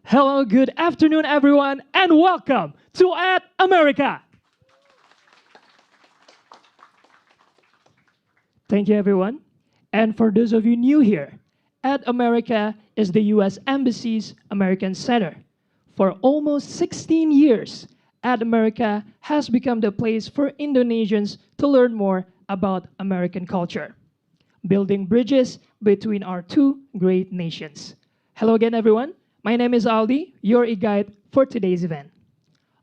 Hello, good afternoon, everyone, and welcome to At America. Thank you, everyone. And for those of you new here, At America is the U.S. Embassy's American Center. For almost 16 years, At America has become the place for Indonesians to learn more about American culture, building bridges between our two great nations. Hello again, everyone. My name is Aldi, your e-guide for today's event.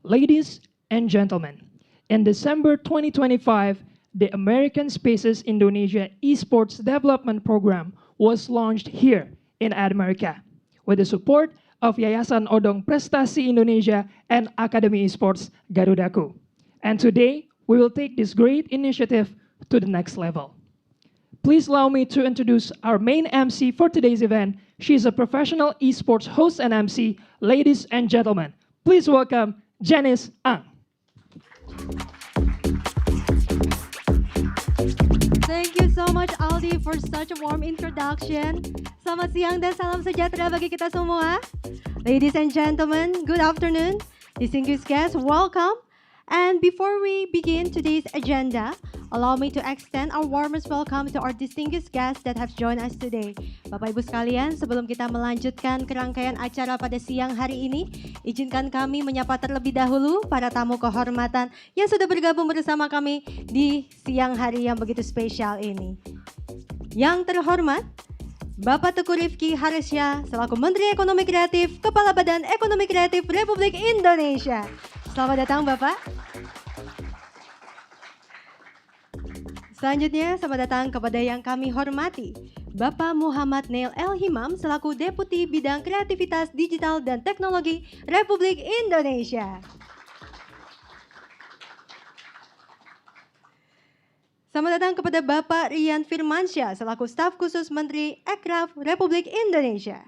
Ladies and gentlemen, in December 2025, the American Spaces Indonesia Esports Development Program was launched here in America with the support of Yayasan Odong Prestasi Indonesia and Akademi Esports Garudaku. And today, we will take this great initiative to the next level. Please allow me to introduce our main MC for today's event. She's a professional esports host and MC. Ladies and gentlemen, please welcome Janice Ang. Thank you so much Aldi for such a warm introduction. Selamat siang dan salam sejahtera bagi kita semua. Ladies and gentlemen, good afternoon. Distinguished guests, welcome. And before we begin today's agenda, allow me to extend our warmest welcome to our distinguished guests that have joined us today. Bapak Ibu sekalian, sebelum kita melanjutkan kerangkaian acara pada siang hari ini, izinkan kami menyapa terlebih dahulu para tamu kehormatan yang sudah bergabung bersama kami di siang hari yang begitu spesial ini. Yang terhormat, Bapak Teguh Rifki Harisya selaku Menteri Ekonomi Kreatif, Kepala Badan Ekonomi Kreatif Republik Indonesia. Selamat datang Bapak. Selanjutnya, selamat datang kepada yang kami hormati, Bapak Muhammad Neil El Himam selaku Deputi Bidang Kreativitas Digital dan Teknologi Republik Indonesia. Selamat datang kepada Bapak Rian Firmansyah selaku Staf Khusus Menteri Ekraf Republik Indonesia.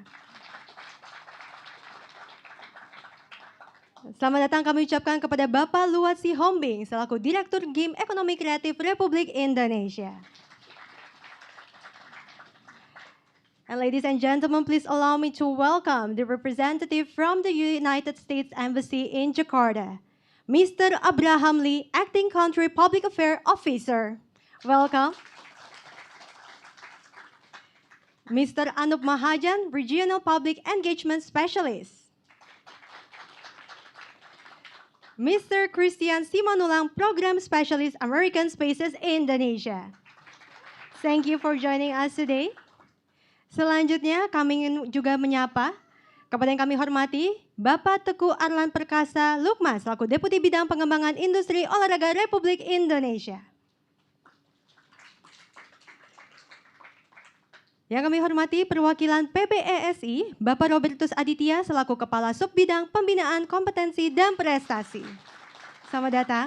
Selamat datang kami ucapkan kepada Bapak Luwatsi Hombing selaku Direktur Game Ekonomi Kreatif Republik Indonesia. And ladies and gentlemen, please allow me to welcome the representative from the United States Embassy in Jakarta, Mr. Abraham Lee, Acting Country Public Affairs Officer. Welcome. Mr. Anup Mahajan, Regional Public Engagement Specialist. Mr. Christian Simanulang, Program Specialist, American Spaces Indonesia. Thank you for joining us today. Selanjutnya kami ingin juga menyapa kepada yang kami hormati Bapak Teguh Arlan Perkasa Lukman selaku Deputi Bidang Pengembangan Industri Olahraga Republik Indonesia. Yang kami hormati perwakilan PBESI, Bapak Robertus Aditya selaku Kepala Subbidang Pembinaan Kompetensi dan Prestasi. Selamat datang.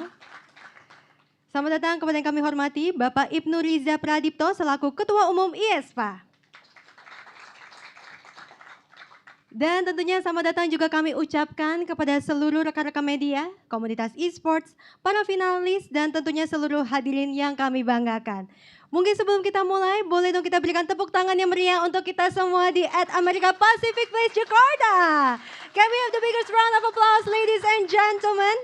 Selamat datang kepada yang kami hormati Bapak Ibnu Riza Pradipto selaku Ketua Umum IESPA. Dan tentunya selamat datang juga kami ucapkan kepada seluruh rekan-rekan media, komunitas esports, para finalis, dan tentunya seluruh hadirin yang kami banggakan. Mungkin sebelum kita mulai, boleh dong kita berikan tepuk tangan yang meriah untuk kita semua di At America Pacific Place Jakarta. Can we have the biggest round of applause, ladies and gentlemen?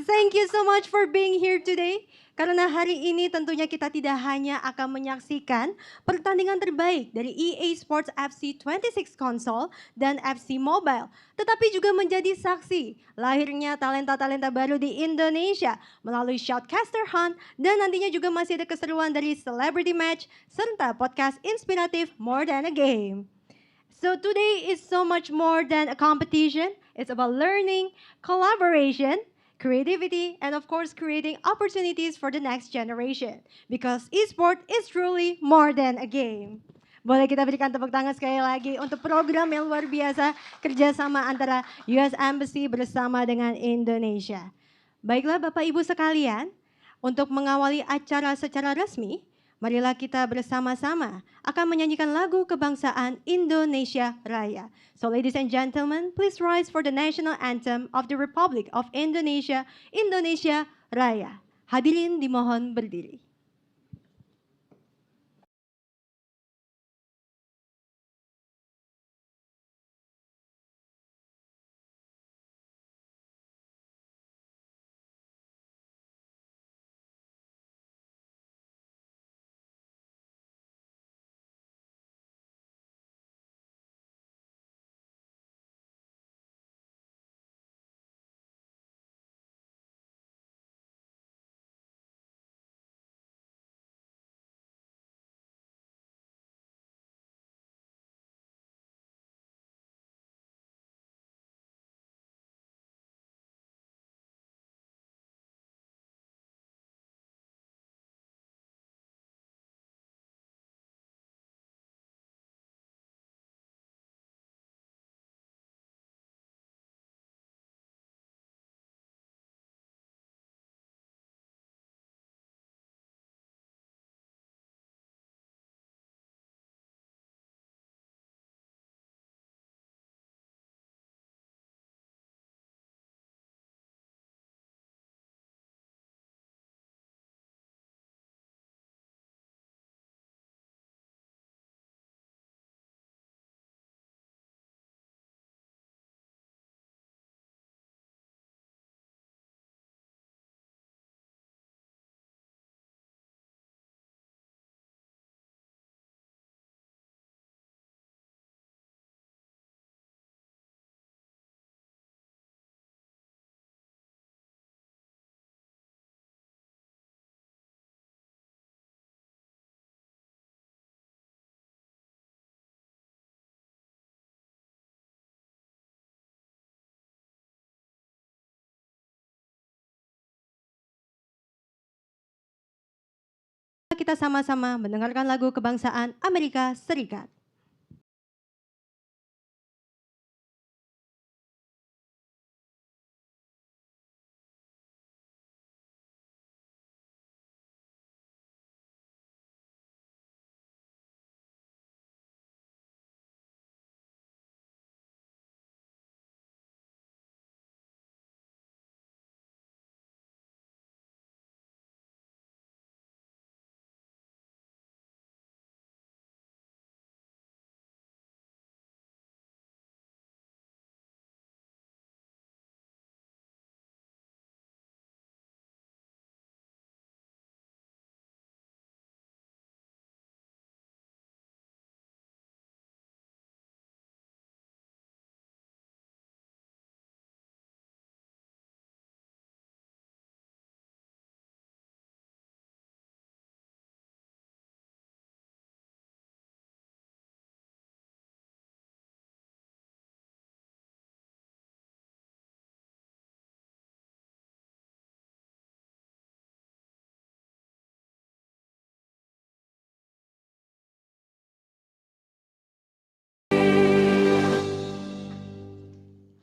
Thank you so much for being here today. Karena hari ini tentunya kita tidak hanya akan menyaksikan pertandingan terbaik dari EA Sports FC 26 Console dan FC Mobile, tetapi juga menjadi saksi lahirnya talenta-talenta baru di Indonesia melalui Shoutcaster Hunt dan nantinya juga masih ada keseruan dari Celebrity Match serta podcast inspiratif More Than a Game. So today is so much more than a competition. It's about learning, collaboration, creativity, and of course creating opportunities for the next generation. Because esport is truly more than a game. Boleh kita berikan tepuk tangan sekali lagi untuk program yang luar biasa kerjasama antara US Embassy bersama dengan Indonesia. Baiklah Bapak Ibu sekalian, untuk mengawali acara secara resmi, marilah kita bersama-sama akan menyanyikan lagu kebangsaan Indonesia Raya. So ladies and gentlemen, please rise for the national anthem of the Republic of Indonesia, Indonesia Raya. Hadirin dimohon berdiri. kita sama-sama mendengarkan lagu kebangsaan Amerika Serikat.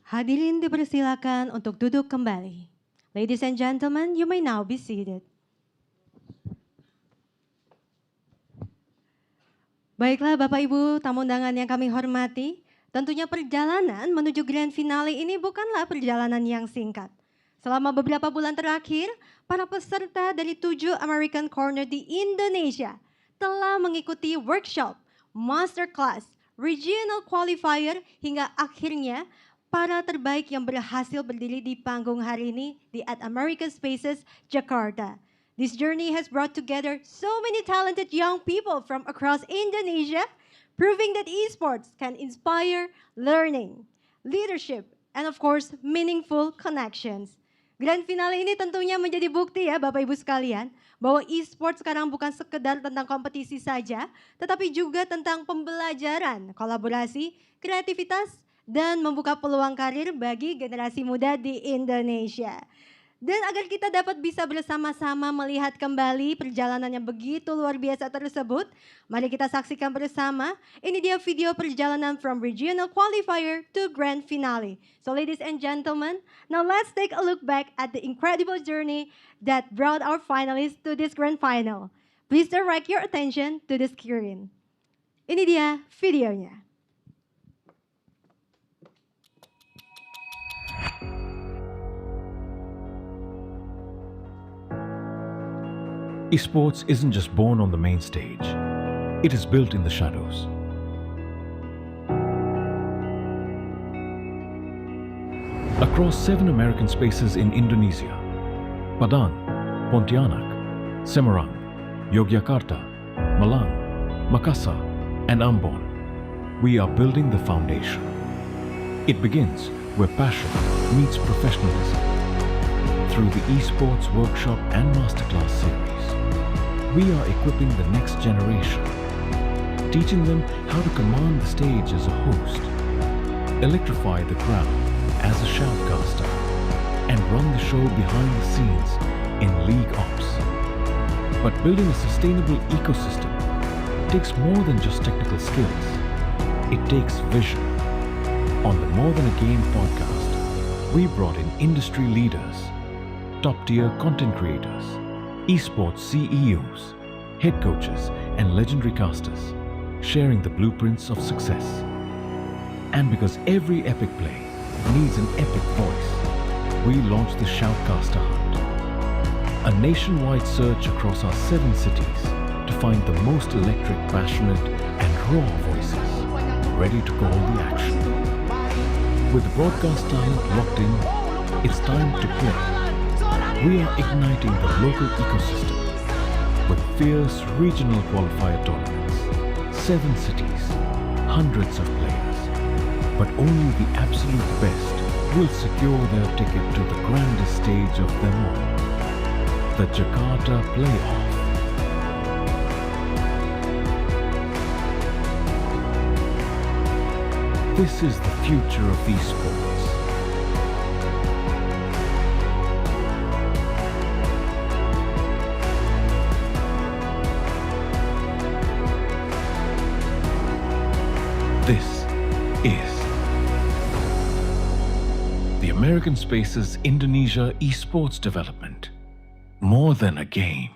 Hadirin dipersilakan untuk duduk kembali. Ladies and gentlemen, you may now be seated. Baiklah Bapak Ibu, tamu undangan yang kami hormati, tentunya perjalanan menuju grand finale ini bukanlah perjalanan yang singkat. Selama beberapa bulan terakhir, para peserta dari 7 American Corner di Indonesia telah mengikuti workshop, masterclass, regional qualifier, hingga akhirnya para terbaik yang berhasil berdiri di panggung hari ini di At American Spaces, Jakarta. This journey has brought together so many talented young people from across Indonesia, proving that esports can inspire learning, leadership, and of course, meaningful connections. Grand finale ini tentunya menjadi bukti ya Bapak Ibu sekalian, bahwa esports sekarang bukan sekedar tentang kompetisi saja, tetapi juga tentang pembelajaran, kolaborasi, kreativitas, dan membuka peluang karir bagi generasi muda di Indonesia. Dan agar kita dapat bisa bersama-sama melihat kembali perjalanan yang begitu luar biasa tersebut, mari kita saksikan bersama. Ini dia video perjalanan from regional qualifier to grand finale. So ladies and gentlemen, now let's take a look back at the incredible journey that brought our finalists to this grand final. Please direct your attention to the screen. Ini dia videonya. Esports isn't just born on the main stage, it is built in the shadows. Across 7 American spaces in Indonesia, Padang, Pontianak, Semarang, Yogyakarta, Malang, Makassar, and Ambon, we are building the foundation. It begins where passion meets professionalism through the Esports Workshop and Masterclass series. We are equipping the next generation, teaching them how to command the stage as a host, electrify the crowd as a shoutcaster, and run the show behind the scenes in League Ops. But building a sustainable ecosystem takes more than just technical skills. It takes vision. On the More Than a Game podcast, we brought in industry leaders, top-tier content creators, esports CEOs, head coaches, and legendary casters, sharing the blueprints of success. And because every epic play needs an epic voice, we launched the Shoutcaster Hunt, a nationwide search across our 7 cities to find the most electric, passionate, and raw voices ready to call the action. With the broadcast talent locked in, it's time to play. We are igniting the local ecosystem with fierce regional qualifier tournaments, 7 cities, hundreds of players, but only the absolute best will secure their ticket to the grandest stage of them all, the Jakarta Playoff. This is the future of esports. American Space's Indonesia Esports development. More than a game.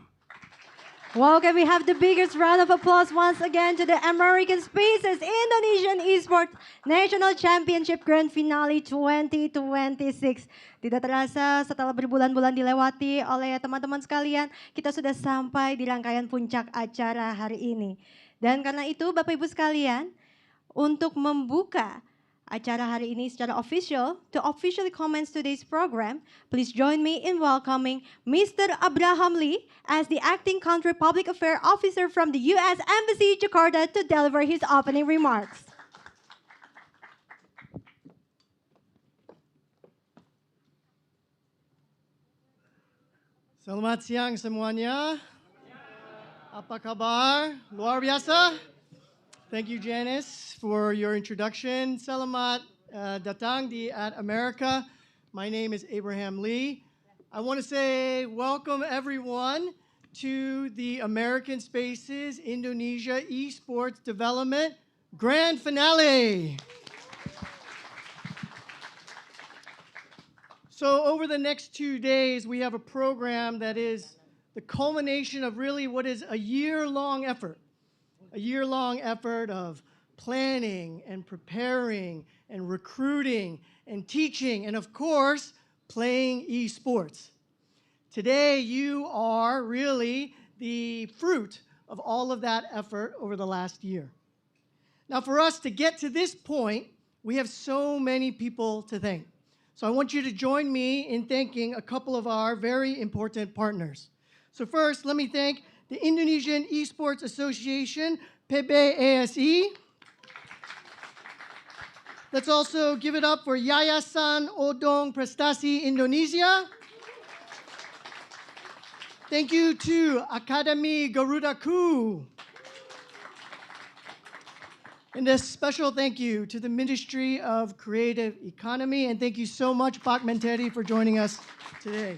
Well, can we have the biggest round of applause once again to the American Spaces Indonesian Esports National Championship Grand Finale 2026. Tidak terasa setelah berbulan-bulan dilewati oleh teman-teman sekalian, kita sudah sampai di rangkaian puncak acara hari ini. Dan karena itu Bapak Ibu sekalian, untuk membuka acara hari ini secara official, to officially commence today's program, please join me in welcoming Mr. Abraham Lee as the Acting Country Public Affairs Officer from the U.S. Embassy, Jakarta, to deliver his opening remarks. Selamat siang semuanya. Apa kabar? Luar biasa. Thank you, Janice, for your introduction. Selamat datang di At America. My name is Abraham Lee. I want to say welcome everyone to the American Spaces Indonesia Esports Development Grand Finale. So over the next 2 days, we have a program that is the culmination of really what is a year-long effort. A year-long effort of planning and preparing and recruiting and teaching and, of course, playing esports. Today, you are really the fruit of all of that effort over the last year. Now, for us to get to this point, we have so many people to thank. So I want you to join me in thanking a couple of our very important partners. So first, let me thank the Indonesian Esports Association, PBASI. Let's also give it up for Yayasan Odong Prestasi Indonesia. Thank you to Akademi Garudaku. And a special thank you to the Ministry of Creative Economy. And thank you so much, Pak Menteri, for joining us today.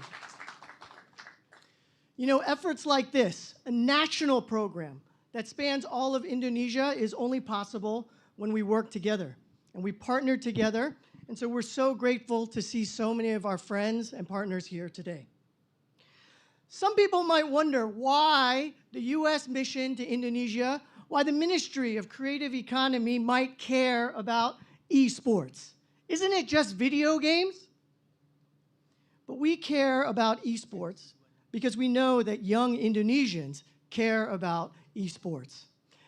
You know, efforts like this, a national program that spans all of Indonesia, is only possible when we work together and we partner together. And so we're so grateful to see so many of our friends and partners here today. Some people might wonder why the U.S. mission to Indonesia, why the Ministry of Creative Economy might care about esports. Isn't it just video games? But we care about esports because we know that young Indonesians care about esports.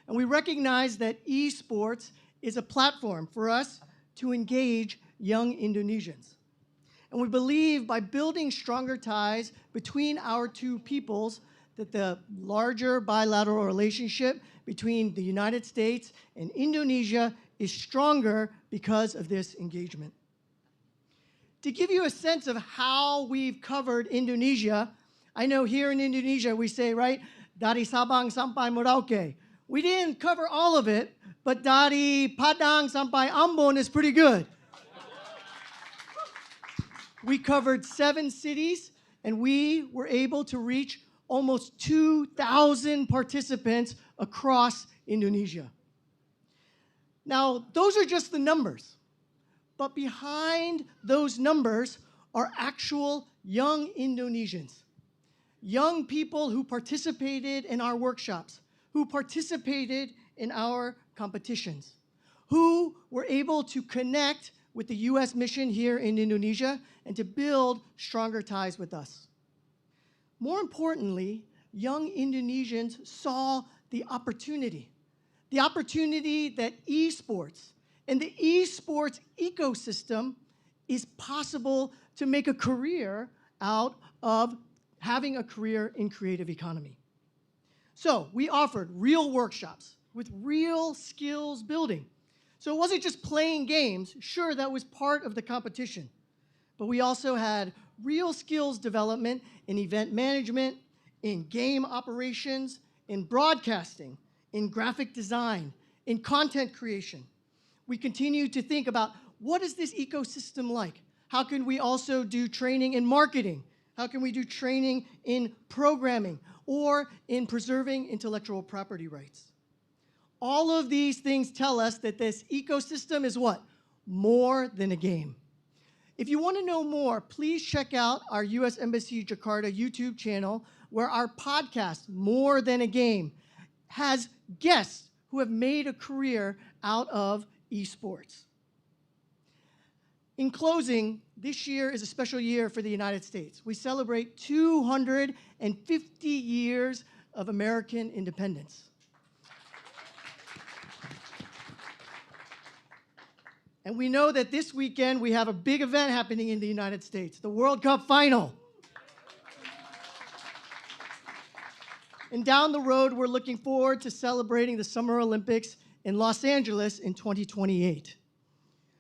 And we recognize that esports is a platform for us to engage young Indonesians. And we believe by building stronger ties between our two peoples, that the larger bilateral relationship between the United States and Indonesia is stronger because of this engagement. To give you a sense of how we've covered Indonesia, I know here in Indonesia we say, right, dari Sabang sampai Merauke. We didn't cover all of it, but dari Padang sampai Ambon is pretty good. We covered 7 cities, and we were able to reach almost 2,000 participants across Indonesia. Now, those are just the numbers, but behind those numbers are actual young Indonesians. Young people who participated in our workshops, who participated in our competitions, who were able to connect with the U.S. mission here in Indonesia and to build stronger ties with us. More importantly, young Indonesians saw the opportunity that esports and the esports ecosystem is possible to make a career out of having a career in creative economy. So we offered real workshops with real skills building. So it wasn't just playing games. Sure, that was part of the competition. But we also had real skills development in event management, in game operations, in broadcasting, in graphic design, in content creation. We continue to think about what is this ecosystem like? How can we also do training in marketing? How can we do training in programming or in preserving intellectual property rights? All of these things tell us that this ecosystem is what? More than a game. If you want to know more, please check out our U.S. Embassy Jakarta YouTube channel, where our podcast, More Than a Game, has guests who have made a career out of esports. In closing, this year is a special year for the United States. We celebrate 250 years of American independence. And we know that this weekend we have a big event happening in the United States, the World Cup final. And down the road, we're looking forward to celebrating the Summer Olympics in Los Angeles in 2028.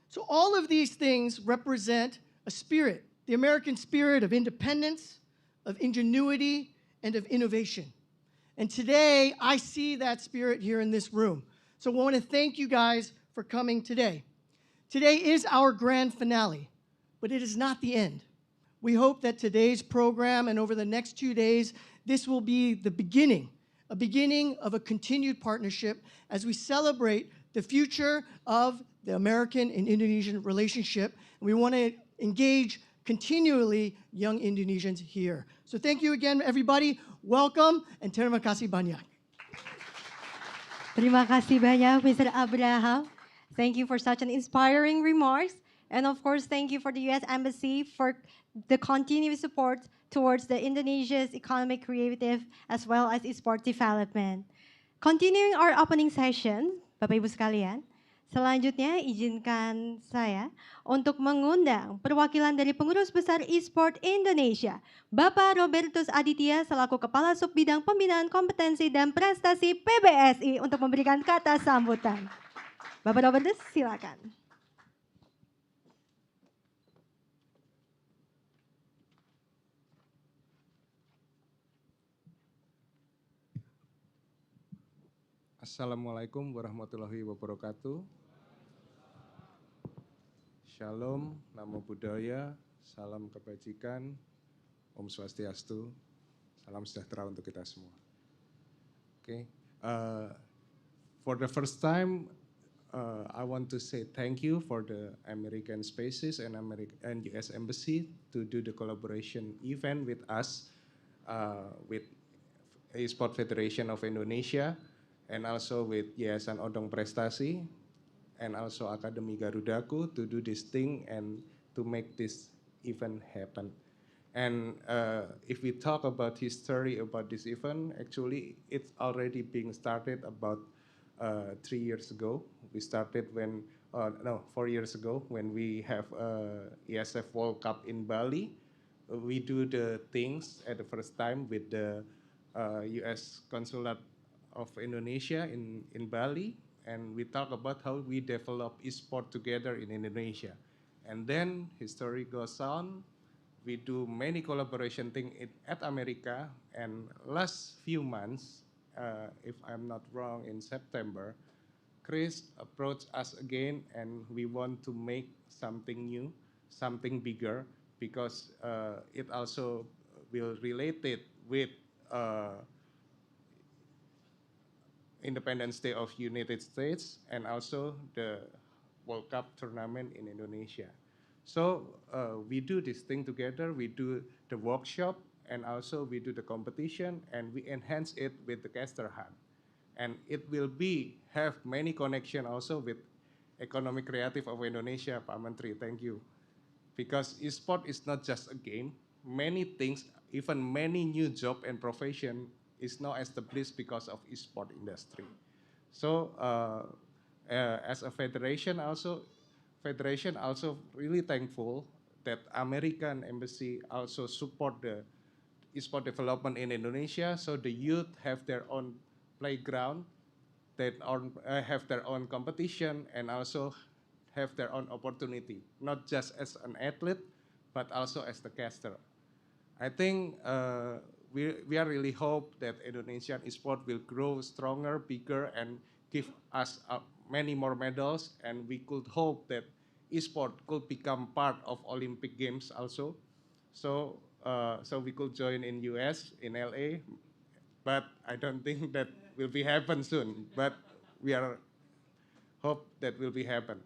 So all of these things represent a spirit, the American spirit of independence, of ingenuity, and of innovation. And today, I see that spirit here in this room. So I want to thank you guys for coming today. Today is our grand finale, but it is not the end. We hope that today's program and over the next 2 days, this will be the beginning, a beginning of a continued partnership as we celebrate the future of the American and Indonesian relationship. And we want to engage continually young Indonesians here. So thank you again, everybody. Welcome, and terima kasih banyak. Terima kasih banyak, Mr. Abraham. Thank you for such an inspiring remarks. And of course, thank you for the U.S. Embassy for the continuous support towards the Indonesia's economic, creative, as well as esports development. Continuing our opening session, Bapak Ibu sekalian, selanjutnya izinkan saya untuk mengundang perwakilan dari Pengurus Besar Esports Indonesia, Bapak Robertus Aditya selaku Kepala Subbidang Pembinaan Kompetensi dan Prestasi PBSI untuk memberikan kata sambutan. Bapak Robertus, silakan. Assalamualaikum warahmatullahi wabarakatuh. Shalom, namo buddhaya, salam kebajikan, Om Swastiastu, salam sejahtera untuk kita semua. Okay. For the first time, I want to say thank you for the American Spaces and U.S. Embassy to do the collaboration event with us, with Esports Federation of Indonesia, and also with Yayasan Odong Prestasi, and also Akademi Garudaku to do this thing and to make this event happen. And if we talk about history about this event, actually it's already being started about 3 years ago. We started 4 years ago when we have ESF World Cup in Bali. We do the things at the first time with the U.S. Consulate of Indonesia in Bali, and we talk about how we develop esports together in Indonesia. And then history goes on. We do many collaboration things at America, and last few months, if I'm not wrong, in September, Chris approached us again, and we want to make something new, something bigger, because it also will relate it with Independence Day of United States and also the World Cup tournament in Indonesia. So we do this thing together. We do the workshop, and also we do the competition, and we enhance it with the Caster Hunt. And it will have many connection also with Economic Creative of Indonesia, Pak Menteri. Thank you. Because esport is not just a game. Many things, even many new job and profession is now established because of esport industry. So as a federation also really thankful that American Embassy also support the esport development in Indonesia, so the youth have their own playground, have their own competition, and also have their own opportunity, not just as an athlete, but also as the caster. I think we are really hope that Indonesian esport will grow stronger, bigger, and give us many more medals, and we could hope that esport could become part of Olympic Games also. So we could join in US, in LA, but I don't think that will be happen soon. But we are hope that will be happen.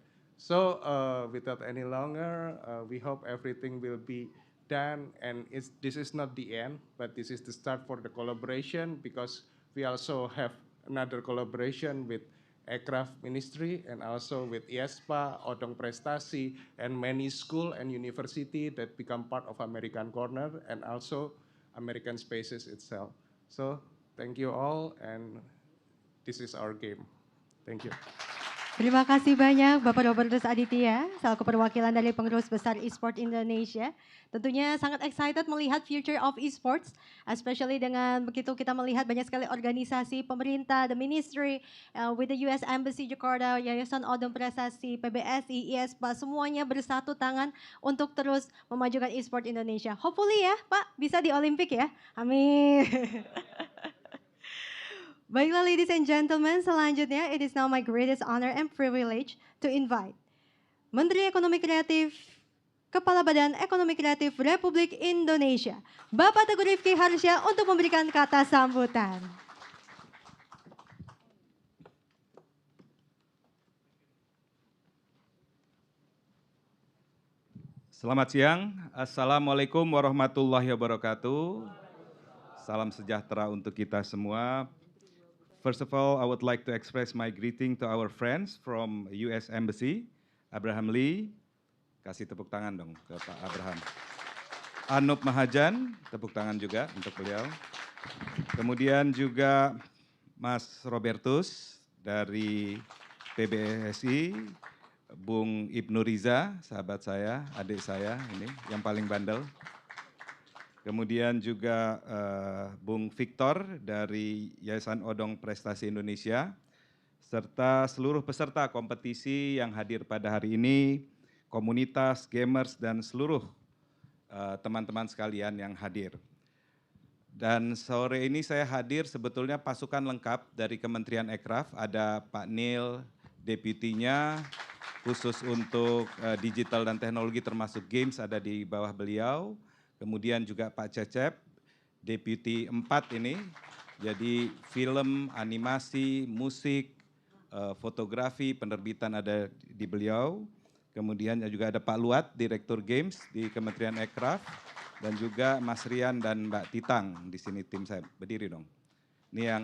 So without any longer, we hope everything will be done, and this is not the end, but this is the start for the collaboration, because we also have another collaboration with Aircraft Ministry and also with IESPA, Odong Prestasi, and many school and university that become part of American Corner, and also American Spaces itself. So thank you all, and this is our game. Thank you. Terima kasih banyak Bapak Robertus Aditya, selaku perwakilan dari Pengurus Besar Esports Indonesia. Tentunya sangat excited melihat future of esports, especially dengan begitu kita melihat banyak sekali organisasi pemerintah, the ministry, with the US Embassy Jakarta, Yayasan Odong Prestasi, PBSI, IESPA, semuanya bersatu tangan untuk terus memajukan esports Indonesia. Hopefully ya Pak, bisa di Olimpik ya, amin. Baiklah ladies and gentlemen, selanjutnya it is now my greatest honor and privilege to invite Menteri Ekonomi Kreatif, Kepala Badan Ekonomi Kreatif Republik Indonesia, Bapak Teguh Rifki Harsya untuk memberikan kata sambutan. Selamat siang, Assalamualaikum warahmatullahi wabarakatuh. Salam sejahtera untuk kita semua. First of all, I would like to express my greeting to our friends from US Embassy, Abraham Lee, kasih tepuk tangan dong ke Pak Abraham. Anup Mahajan, tepuk tangan juga untuk beliau. Kemudian juga Mas Robertus dari PBSI, Bung Ibnu Riza, sahabat saya, adik saya ini yang paling bandel. Kemudian juga Bung Victor dari Yayasan Odong Prestasi Indonesia, serta seluruh peserta kompetisi yang hadir pada hari ini, komunitas, gamers, dan seluruh teman-teman sekalian yang hadir. Dan sore ini saya hadir sebetulnya pasukan lengkap dari Kementerian Ekraf, ada Pak Nil, deputinya, khusus untuk digital dan teknologi termasuk games ada di bawah beliau. Kemudian juga Pak Cecep, Deputi 4 ini, jadi film, animasi, musik, fotografi, penerbitan ada di beliau. Kemudian juga ada Pak Luat, Direktur Games di Kementerian Ekraf, dan juga Mas Rian dan Mbak Titang di sini tim saya. Berdiri dong. Ini yang,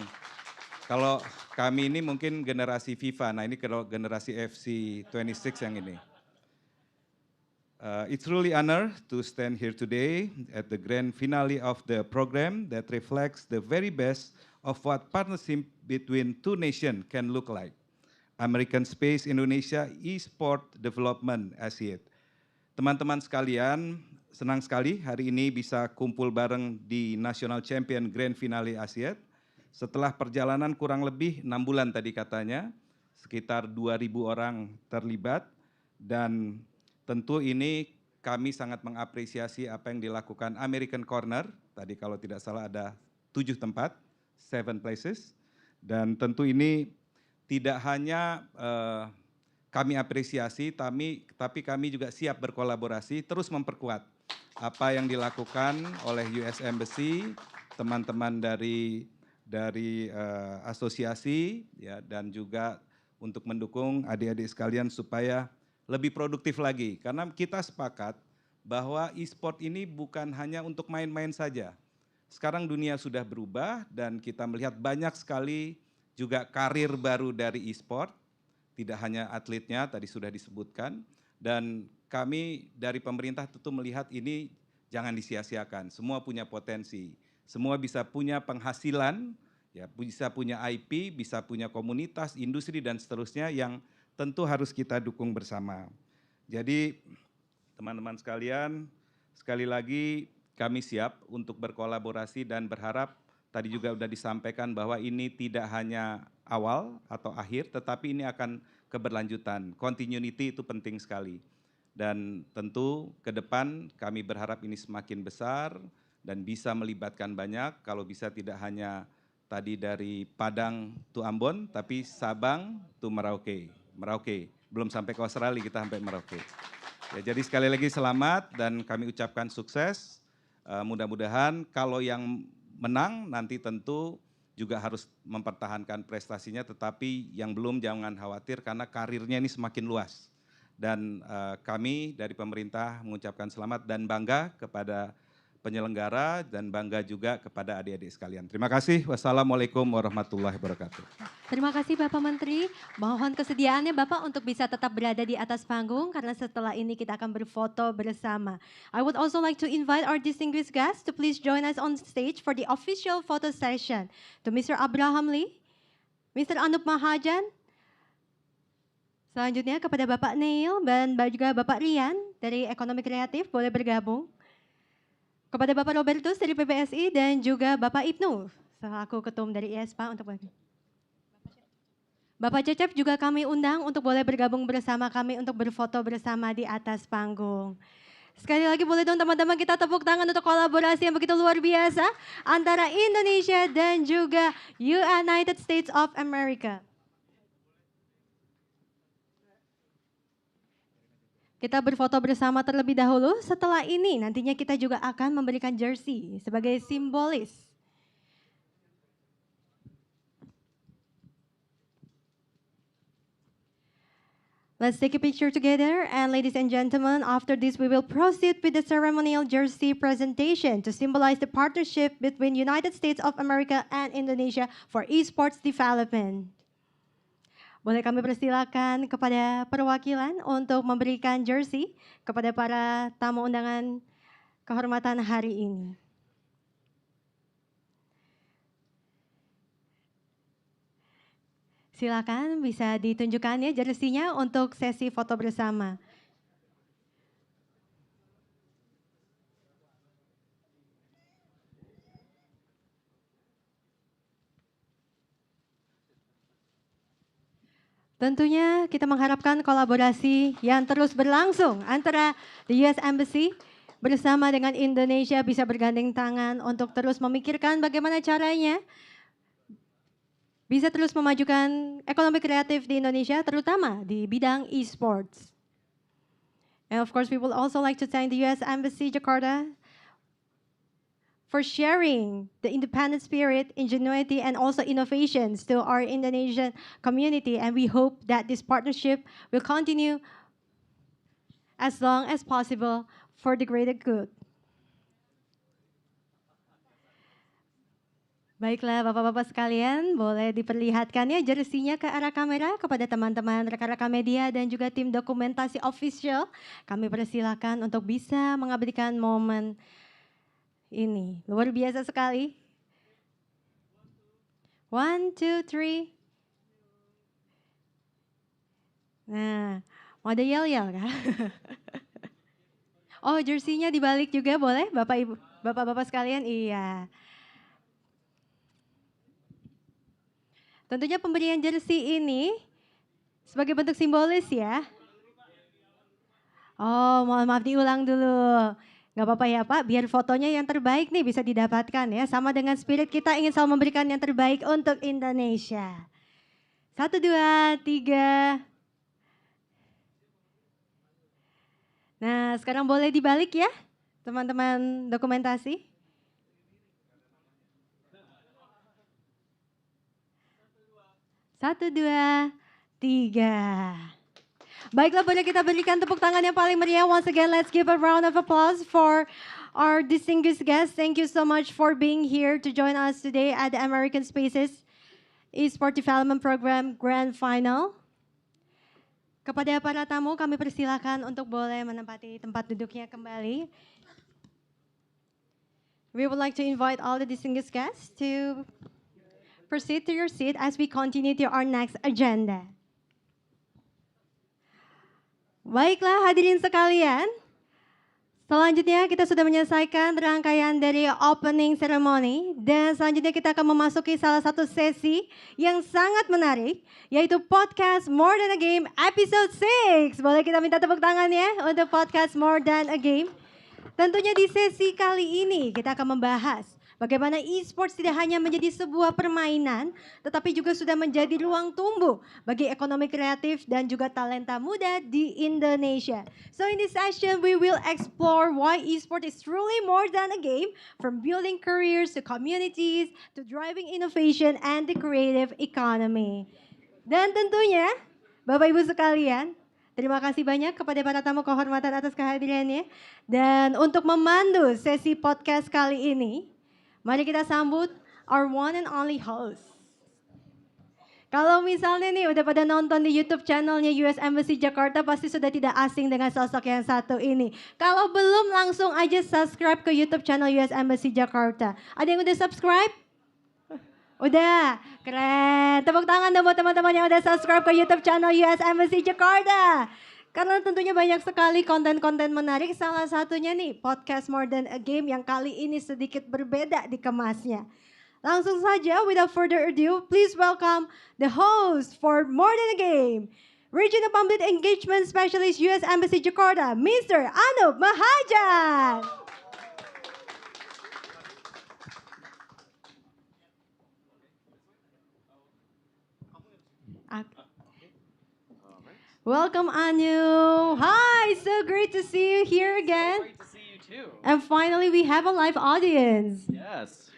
kalau kami ini mungkin generasi FIFA, nah ini kalau generasi FC 26 yang ini. It's really honor to stand here today at the grand finale of the program that reflects the very best of what partnership between two nations can look like. American Space Indonesia Esport Development Associate. Teman-teman sekalian, senang sekali hari ini bisa kumpul bareng di National Champion Grand Finale Associate. Setelah perjalanan kurang lebih 6 bulan tadi katanya, sekitar 2.000 orang terlibat, dan tentu ini kami sangat mengapresiasi apa yang dilakukan American Corner, tadi kalau tidak salah ada 7 tempat, 7 places, dan tentu ini tidak hanya kami apresiasi, tapi kami juga siap berkolaborasi, terus memperkuat apa yang dilakukan oleh US Embassy, teman-teman dari asosiasi, ya, dan juga untuk mendukung adik-adik sekalian supaya lebih produktif lagi, karena kita sepakat bahwa e-sport ini bukan hanya untuk main-main saja. Sekarang dunia sudah berubah dan kita melihat banyak sekali juga karir baru dari e-sport, tidak hanya atletnya tadi sudah disebutkan, dan kami dari pemerintah tentu melihat ini jangan disia-siakan, semua punya potensi, semua bisa punya penghasilan, ya, bisa punya IP, bisa punya komunitas, industri, dan seterusnya yang tentu harus kita dukung bersama. Jadi teman-teman sekalian, sekali lagi kami siap untuk berkolaborasi dan berharap tadi juga sudah disampaikan bahwa ini tidak hanya awal atau akhir, tetapi ini akan keberlanjutan. Continuity itu penting sekali. Dan tentu ke depan kami berharap ini semakin besar dan bisa melibatkan banyak, kalau bisa tidak hanya tadi dari Padang to Ambon, tapi Sabang to Merauke. Belum sampai ke Australia, kita sampai Merauke. Ya, jadi sekali lagi selamat dan kami ucapkan sukses. Mudah-mudahan kalau yang menang nanti tentu juga harus mempertahankan prestasinya, tetapi yang belum jangan khawatir karena karirnya ini semakin luas. Dan kami dari pemerintah mengucapkan selamat dan bangga kepada penyelenggara dan bangga juga kepada adik-adik sekalian. Terima kasih. Wassalamualaikum warahmatullahi wabarakatuh. Terima kasih Bapak Menteri. Mohon kesediaannya Bapak untuk bisa tetap berada di atas panggung karena setelah ini kita akan berfoto bersama. I would also like to invite our distinguished guests to please join us on stage for the official photo session. To Mr. Abraham Lee, Mr. Anup Mahajan, selanjutnya kepada Bapak Neil dan juga Bapak Rian dari Ekonomi Kreatif boleh bergabung. Kepada Bapak Robertus dari PBSI dan juga Bapak Ibnu selaku ketum dari IESPA untuk Bapak Cecep juga kami undang untuk boleh bergabung bersama kami untuk berfoto bersama di atas panggung. Sekali lagi boleh dong teman-teman kita tepuk tangan untuk kolaborasi yang begitu luar biasa antara Indonesia dan juga United States of America. Kita berfoto bersama terlebih dahulu, setelah ini nantinya kita juga akan memberikan jersey sebagai simbolis. Let's take a picture together, and ladies and gentlemen, after this we will proceed with the ceremonial jersey presentation to symbolize the partnership between United States of America and Indonesia for esports development. Boleh kami persilakan kepada perwakilan untuk memberikan jersey kepada para tamu undangan kehormatan hari ini. Silakan bisa ditunjukkan ya jersey-nya untuk sesi foto bersama. Tentunya kita mengharapkan kolaborasi yang terus berlangsung antara the US Embassy bersama dengan Indonesia bisa bergandeng tangan untuk terus memikirkan bagaimana caranya bisa terus memajukan ekonomi kreatif di Indonesia, terutama di bidang esports. And of course, we will also like to thank the US Embassy Jakarta for sharing the independent spirit, ingenuity, and also innovations to our Indonesian community. And we hope that this partnership will continue as long as possible for the greater good. Baiklah Bapak-Bapak sekalian, boleh diperlihatkan ya jersinya ke arah kamera kepada teman-teman rekan-rekan media dan juga tim dokumentasi official. Kami persilakan untuk bisa mengabadikan momen ini. Luar biasa sekali. 1, 2, 3. Nah, mau ada yel-yel kan? Oh, jersinya dibalik juga boleh Bapak Ibu, Bapak-bapak sekalian? Iya. Tentunya pemberian jersey ini sebagai bentuk simbolis ya. Oh, mohon maaf diulang dulu. Gak apa-apa ya Pak, biar fotonya yang terbaik nih bisa didapatkan ya. Sama dengan spirit kita ingin selalu memberikan yang terbaik untuk Indonesia. 1, 2, 3. Nah, sekarang boleh dibalik ya, teman-teman dokumentasi. 1, 2, 3. Baiklah, boleh kita berikan tepuk tangan yang paling meriah. Once again, let's give a round of applause for our distinguished guests. Thank you so much for being here to join us today at the American Spaces Esports Development Program Grand Final. Kepada para tamu, kami persilakan untuk boleh menempati tempat duduknya kembali. We would like to invite all the distinguished guests to proceed to your seat as we continue to our next agenda. Baiklah hadirin sekalian, selanjutnya kita sudah menyelesaikan rangkaian dari opening ceremony dan selanjutnya kita akan memasuki salah satu sesi yang sangat menarik yaitu podcast More Than a Game episode 6. Boleh kita minta tepuk tangan ya untuk podcast More Than a Game. Tentunya di sesi kali ini kita akan membahas bagaimana esports tidak hanya menjadi sebuah permainan, tetapi juga sudah menjadi ruang tumbuh bagi ekonomi kreatif dan juga talenta muda di Indonesia. So in this session, we will explore why esports is truly more than a game, from building careers to communities, to driving innovation and the creative economy. Dan tentunya, Bapak Ibu sekalian, Terima kasih banyak kepada para tamu kehormatan atas kehadirannya. Dan untuk memandu sesi podcast kali ini, mari kita sambut our one and only host. Kalau misalnya nih udah pada nonton di YouTube channelnya US Embassy Jakarta, pasti sudah tidak asing dengan sosok yang satu ini. Kalau belum, langsung aja subscribe ke YouTube channel US Embassy Jakarta. Ada yang udah subscribe? Udah, keren. Tepuk tangan dong buat teman-teman yang udah subscribe ke YouTube channel US Embassy Jakarta. Karena tentunya banyak sekali konten-konten menarik. Salah satunya nih, podcast More Than a Game yang kali ini sedikit berbeda dikemasnya. Langsung saja, without further ado, please welcome the host for More Than a Game, Regional Public Engagement Specialist US Embassy Jakarta, Mr. Anup Mahajan. Welcome, Anu. Hi, so great to see you here again. Great to see you too. And finally, we have a live audience. Yes,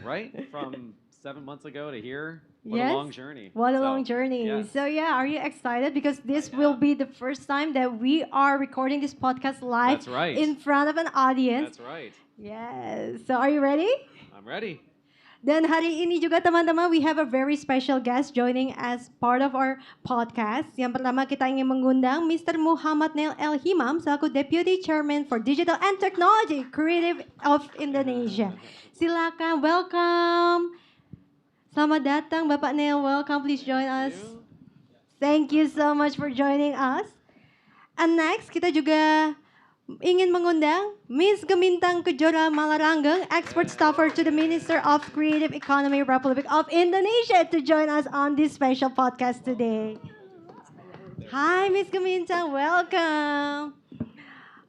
right? From 7 months ago to here. What Yes. a long journey. What a So, long journey. yes. So yeah, are you excited? Because this I will am. be the first time that we are recording this podcast live That's right. in front of an audience. That's right. Yes. So are you ready? I'm ready. Dan hari ini juga teman-teman, we have a very special guest joining as part of our podcast. Yang pertama kita ingin mengundang Mr. Muhammad Nail El Himam selaku Deputy Chairman for Digital and Technology Creative of Indonesia. Silakan, welcome. Selamat datang Bapak Nail, welcome, please join us. Thank you so much for joining us. And next, kita juga ingin mengundang Miss Gemintang Kejora Malaranggeng, expert staffer to the Minister of Creative Economy, Republic of Indonesia, to join us on this special podcast today. Hi, Miss Gemintang, welcome.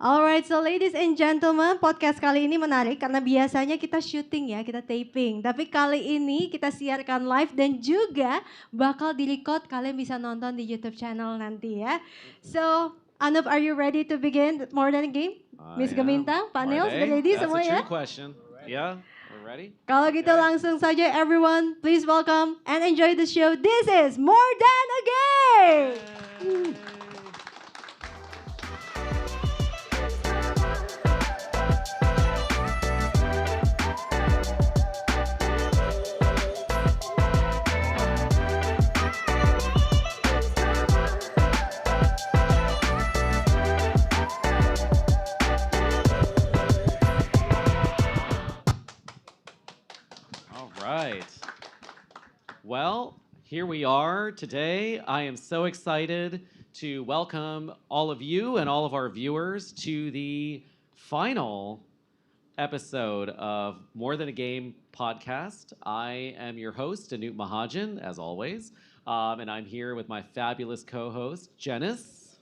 Alright, so ladies and gentlemen, podcast kali ini menarik karena biasanya kita syuting ya, kita taping. Tapi kali ini kita siarkan live dan juga bakal di-record, kalian bisa nonton di YouTube channel nanti ya. So, Anup, are you ready to begin More Than a Game? Miss Gemintang, Pak Nel, sudah ready That's semua a ya? true question. Yeah, we're ready. Kalau gitu langsung saja everyone, please welcome and enjoy the show. This is More Than a Game! All right. Well, here we are today. I am so excited to welcome all of you and all of our viewers to the final episode of More Than a Game podcast. I am your host, Anup Mahajan, as always, and I'm here with my fabulous co-host, Janice.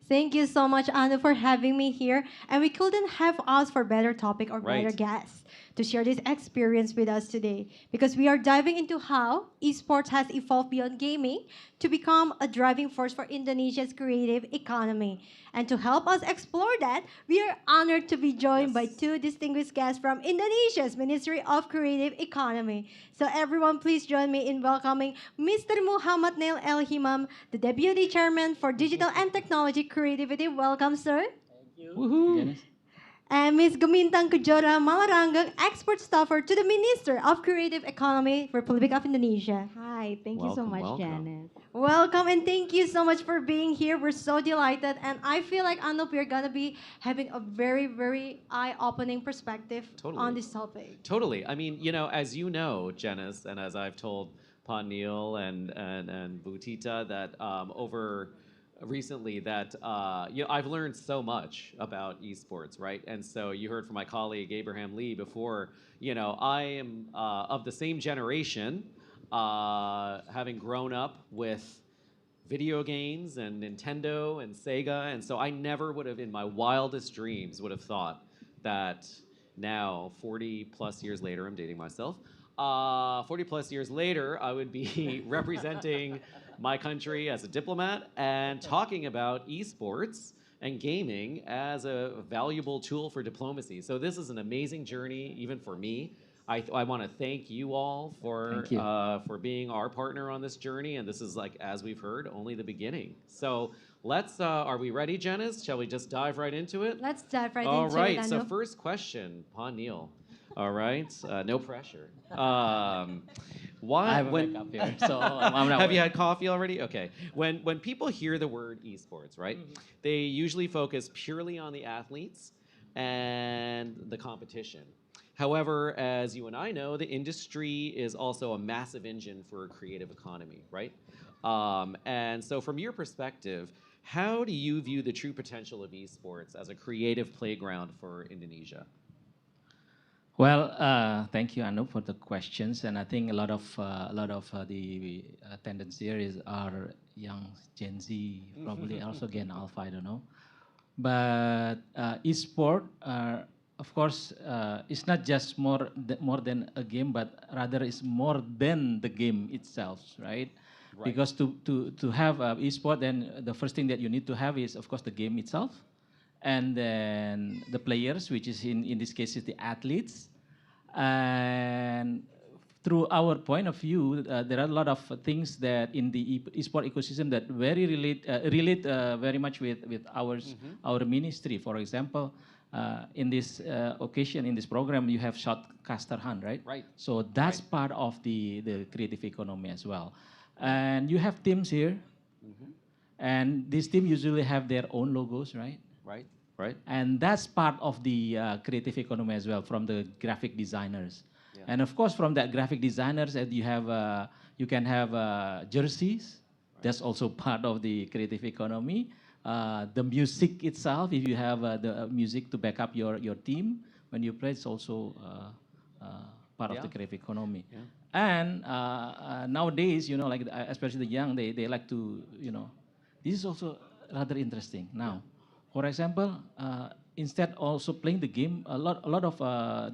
Thank you so much, Anu, for having me here. And we couldn't have asked for better topic or better Right. guests to share this experience with us today, because we are diving into how esports has evolved beyond gaming to become a driving force for Indonesia's creative economy. And to help us explore that, we are honored to be joined by Yes. two distinguished guests from Indonesia's Ministry of Creative Economy. So everyone, please join me in welcoming Mr. Muhammad Nail El Himam, the Deputy Chairman for Digital and Technology Creativity. Welcome, sir. Woohoo! And Ms. Gemintang Kejora Malaranggeng, expert staffer to the Minister of Creative Economy, Republic of Indonesia. Hi, thank you so Welcome, much, welcome. Janice. Welcome and thank you so much for being here. We're so delighted, and I feel like Anup, we're gonna be having a very, very eye-opening perspective Totally. on this topic. Totally. I mean, as you know, Janice, and as I've told Panil and Butita, that over recently that I've learned so much about esports, right? And so you heard from my colleague Abraham Lee before. I am of the same generation, having grown up with video games and Nintendo and Sega, and so I never would have, in my wildest dreams, would have thought that now, 40 plus years later, I'm dating myself. 40 plus years later, I would be representing my country as a diplomat and talking about esports and gaming as a valuable tool for diplomacy. So this is an amazing journey, even for me. I want to thank you all Thank you. for being our partner on this journey, and this is like, as we've heard, only the beginning. So let's. Are we ready, Janice? Shall we just dive right into it? Let's dive right All into right. it, So Anu. first question, Pawn Neil. All right. No pressure. Why I have a when makeup here, so I'm not. have you had coffee already? Okay. When people hear the word esports, right? They usually focus purely on the athletes and the competition. However, as you and I know, the industry is also a massive engine for a creative economy, right? And so, from your perspective, how do you view the true potential of esports as a creative playground for Indonesia? Well, thank you, Anu, for the questions. And I think a lot of the attendants here are young Gen Z, probably also Gen Alpha. I don't know. But esport, of course, it's not just more than a game, but rather it's more than the game itself, right? Right. Because to have esport, then the first thing that you need to have is, of course, the game itself, and then the players, which is in this case is the athletes, and through our point of view, there are a lot of things that in the esport ecosystem that relate very much with our ministry. For example, in this occasion, in this program, you have Shoutcaster Hunt, right? Right. So that's part of the creative economy as well. And you have teams here, and these teams usually have their own logos, right? Right. Right. And that's part of the creative economy as well, from the graphic designers. And of course, from that graphic designers, you can have jerseys. Right. That's also part of the creative economy. The music itself, if you have the music to back up your team when you play, it's also part of the creative economy. Yeah. And nowadays, like especially the young, they like to, this is also rather interesting now. For example, instead also playing the game, a lot of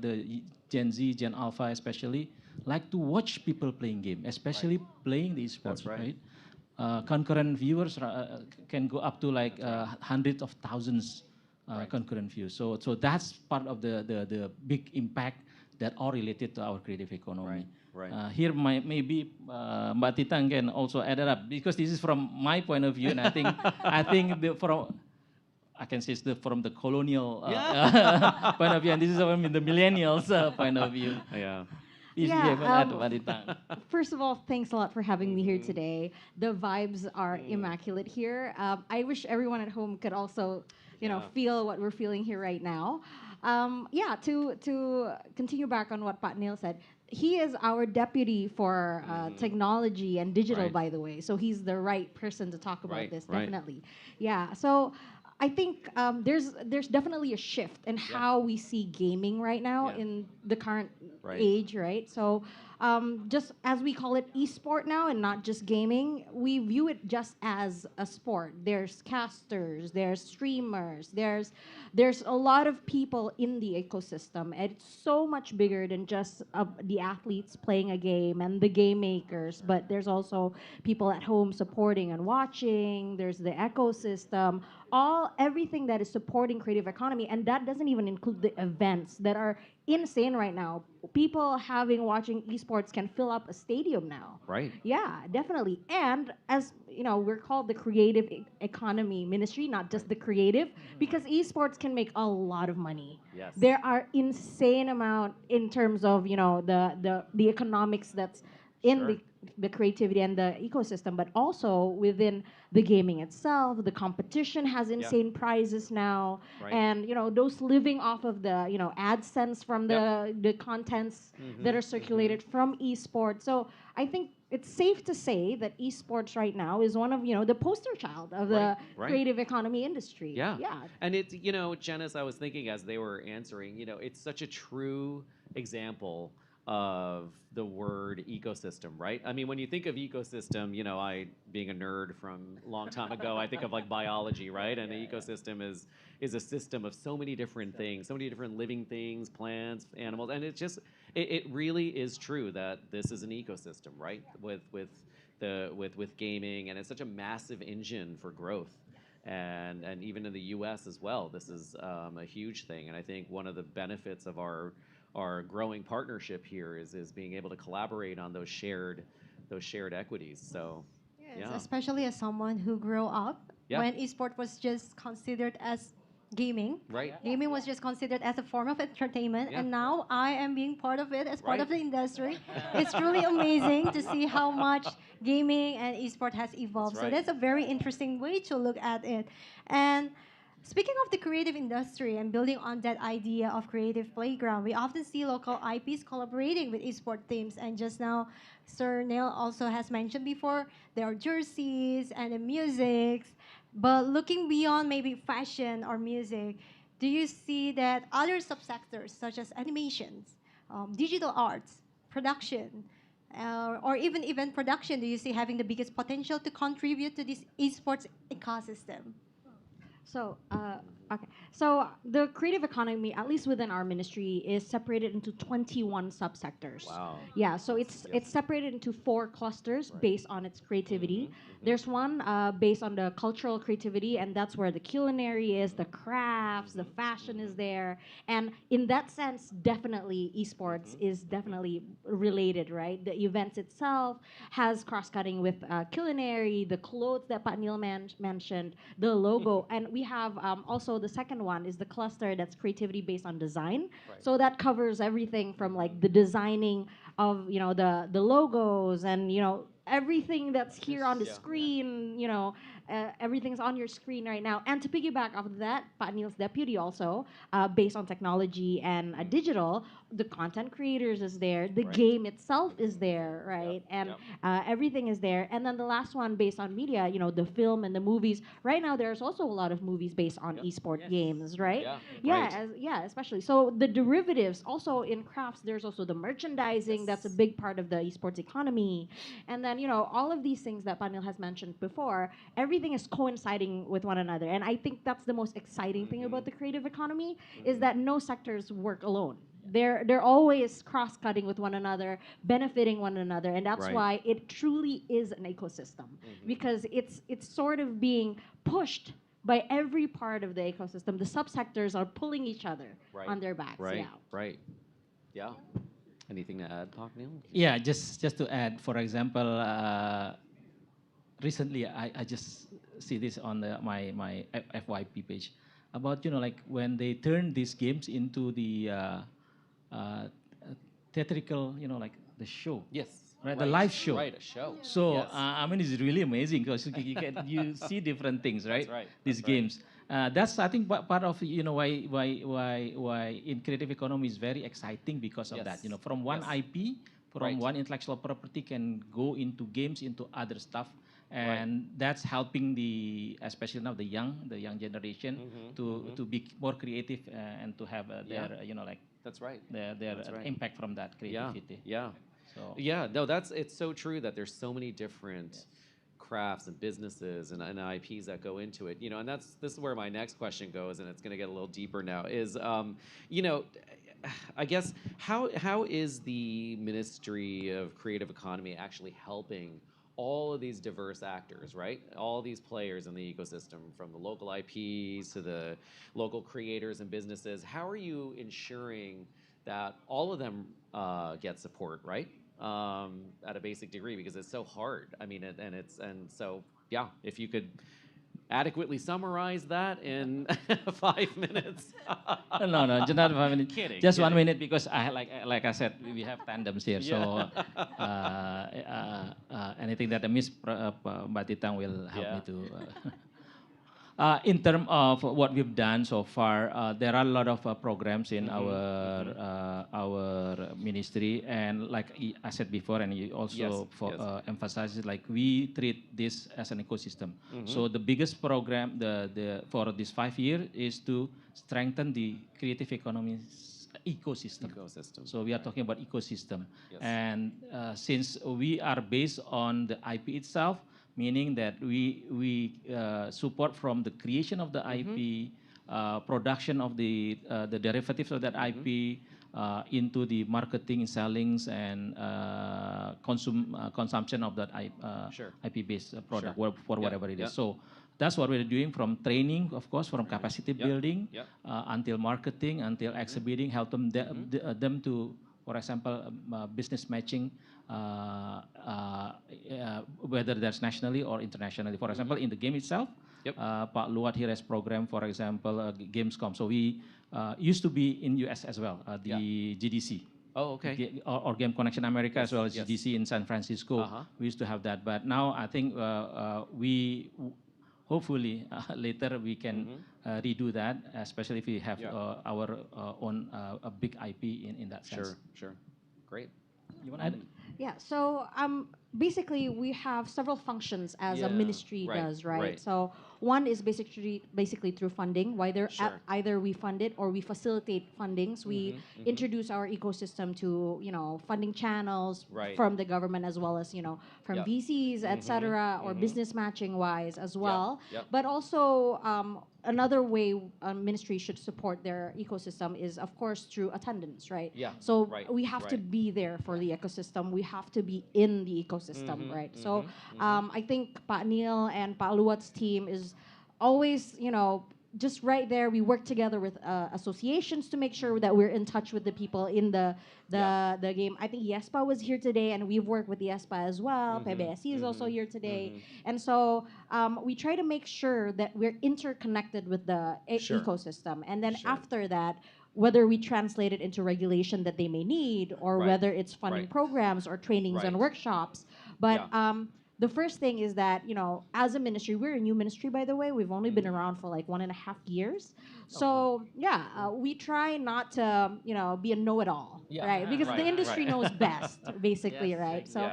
the Gen Z, Gen Alpha especially, like to watch people playing game, especially playing the esports, That's right. Concurrent viewers can go up to like hundreds of thousands concurrent views. So that's part of the big impact that are related to our creative economy. Right. Here maybe Mbak Tita can also add it up, because this is from my point of view, and I think I can say it's from the colonial point of view, and this is from the millennials point of view. Yeah. If you Yeah, have an add, Mbak Tita. First of all, thanks a lot for having me here today. The vibes are immaculate here. I wish everyone at home could also, feel what we're feeling here right now. To continue back on what Pat Neil said, he is our deputy for technology and digital, Right. by the way. So he's the right person to talk about Right, this, right. definitely. Yeah. So I think there's definitely a shift in how we see gaming right now Yeah. in the current Right. age, right? So just as we call it esport now and not just gaming, we view it just as a sport. There's casters, there's streamers, there's a lot of people in the ecosystem, and it's so much bigger than just the athletes playing a game and the game makers, but there's also people at home supporting and watching. There's the ecosystem, everything that is supporting creative economy, and that doesn't even include the events that are insane right now. People watching esports can fill up a stadium now. Right. Yeah, definitely. And as we're called the creative economy ministry, not just the creative, because esports can make a lot of money. Yes. There are insane amount in terms of the economics that's in Sure. the creativity and the ecosystem, but also within the gaming itself. The competition has insane prizes now, Right. and those living off of the AdSense from the contents that are circulated from esports. So I think it's safe to say that esports right now is one of the poster child of the Right. creative economy industry. Yeah. Yeah. And it's, Janice, I was thinking as they were answering, it's such a true example of the word ecosystem, right? I mean, when you think of ecosystem, I, being a nerd from a long time ago, I think of like biology, right? And the ecosystem is a system of so many different things, so many different living things, plants, animals, and it really is true that this is an ecosystem, right? With gaming, and it's such a massive engine for growth. And even in the U.S. as well, this is a huge thing. And I think one of the benefits of our our growing partnership here is being able to collaborate on those shared equities. So, Yes, yeah. especially as someone who grew up Yeah. when esport was just considered as gaming. Right. Gaming was just considered as a form of entertainment, Yeah. and now I am being part of it as part of Right. the industry. It's truly amazing to see how much gaming and esport has evolved. So right. that's a very interesting way to look at it. And speaking of the creative industry and building on that idea of creative playground, we often see local IPs collaborating with esport teams. And just now, Sir Neil also has mentioned before, there are jerseys and the musics. But looking beyond maybe fashion or music, do you see that other subsectors such as animations, digital arts, production, or even event production, do you see having the biggest potential to contribute to this esports ecosystem? So, okay. So the creative economy, at least within our ministry, is separated into 21 subsectors. Wow. Yeah. So it's separated into 4 clusters based on its creativity. There's one based on the cultural creativity, and that's where the culinary is, the crafts, the fashion is there, and in that sense, definitely esports is definitely related, right? The events itself has cross-cutting with culinary, the clothes that Pat Neil mentioned, the logo, and we have also the second one is the cluster that's creativity based on design. Right. So that covers everything from like the designing of the logos and everything that's here on the Yeah. screen. Everything's on your screen right now. And to piggyback off of that, Pat Neil's deputy also based on technology and digital. The content creators is there. The Right. game itself is there, right? And yep. everything is there. And then the last one based on media, the film and the movies. Right now, there's also a lot of movies based on esport games, right? Yeah. Yeah, Right. yeah, especially. So the derivatives also in crafts, there's also the merchandising. That's a big part of the esports economy. And then, all of these things that Panil has mentioned before, everything is coinciding with one another. And I think that's the most exciting thing about the creative economy is that no sectors work alone. They're always cross-cutting with one another, benefiting one another, and that's Right. why it truly is an ecosystem because it's sort of being pushed by every part of the ecosystem. The subsectors are pulling each other Right. on their backs. Right. Yeah. Right. Yeah. Anything to add, Pak Neil? Yeah, just to add, for example, recently I just see this on my FYP page about like when they turn these games into the theatrical, like the show. Yes. Right, the live show. Right, a show. So Yes. I mean, it's really amazing because you see different things, right? right, These that's right. games. That's I think part of why in creative economy is very exciting because of that. Yes. From one Yes. IP, from Right. one intellectual property can go into games, into other stuff, and that's helping especially now the young generation to be more creative and to have their That's right. their That's right. impact from that Yeah. creativity. Yeah. So Yeah. No, it's so true that there's so many different crafts and businesses and IPs that go into it. And this is where my next question goes, and it's going to get a little deeper now. Is I guess how is the Ministry of Creative Economy actually helping all of these diverse actors, right? All these players in the ecosystem, from the local IPs to the local creators and businesses. How are you ensuring that all of them get support, right? At a basic degree, because it's so hard. I mean, so yeah, if you could adequately summarize that in 5 minutes. no, just not 5 minutes. Kidding, Just 1 kidding. minute because like I said, we have tandems here. So anything that I miss, Mbak Titang will help me to. In terms of what we've done so far, there are a lot of programs in our ministry, and like I said before, and you also emphasized, like we treat this as an ecosystem. So the biggest program, for this 5 year, is to strengthen the creative economy ecosystem. So we are talking about ecosystem, and since we are based on the IP itself, meaning that we support from the creation of the IP, production of the derivatives of that IP, into the marketing, sellings, and consumption of that IP-based product for whatever it is. So that's what we're doing, from training, of course, from capacity building until marketing, until exhibiting, help them them to, for example, business matching, whether that's nationally or internationally. For example, in the game itself, Pak Luat here has programmed, for example, Gamescom. So we used to be in US as well, the GDC. Oh, okay. Or Game Connection America, as well as GDC in San Francisco. We used to have that, but now I think we hopefully later we can redo that, especially if we have our own a big IP in that sense. Sure. Great. You want to add? Yeah, so basically we have several functions as a ministry does, right? So one is basically through funding, either we fund it or we facilitate fundings. We introduce our ecosystem to, funding channels from the government, as well as, from VCs, etc., or business matching wise as well. But also another way a ministry should support their ecosystem is, of course, through attendance, right? So we have to be there for the ecosystem. We have to be in the ecosystem, right? So I think Pak Neil and Pak Luat's team is always, just right there. We work together with associations to make sure that we're in touch with the people in the game. I think YESPA was here today, and we've worked with YESPA as well. PBSC is also here today. And so we try to make sure that we're interconnected with the ecosystem. And then after that, whether we translate it into regulation that they may need, or whether it's funding programs or trainings and workshops. But the first thing is that, as a ministry, we're a new ministry, by the way. We've only been around for like 1.5 years. So we try not to, be a know-it-all, right? Because the industry knows best, basically, right? So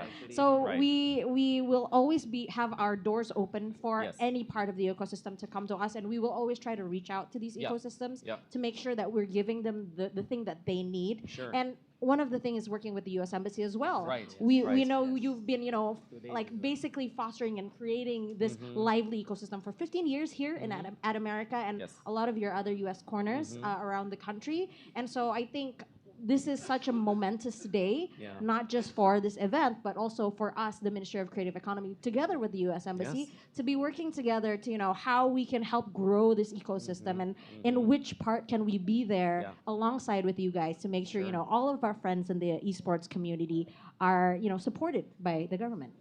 we will always have our doors open for any part of the ecosystem to come to us, and we will always try to reach out to these ecosystems to make sure that we're giving them the thing that they need. And one of the things is working with the U.S. Embassy as well. We know you've been, like basically fostering and creating this lively ecosystem for 15 years here in at America, and a lot of your other U.S. corners around the country. And so I think this is such a momentous day, not just for this event, but also for us, the Ministry of Creative Economy, together with the U.S. Embassy, to be working together to, how we can help grow this ecosystem, and in which part can we be there alongside with you guys to make sure, all of our friends in the esports community are, supported by the government.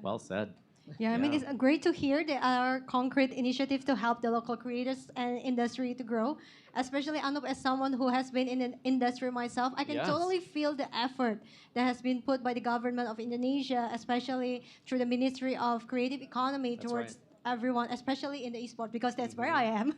Well said. I mean, it's great to hear there are concrete initiatives to help the local creators and industry to grow. Especially, Anup, as someone who has been in an industry myself, I can totally feel the effort that has been put by the government of Indonesia, especially through the Ministry of Creative Economy towards everyone, especially in the esports, because that's where I am.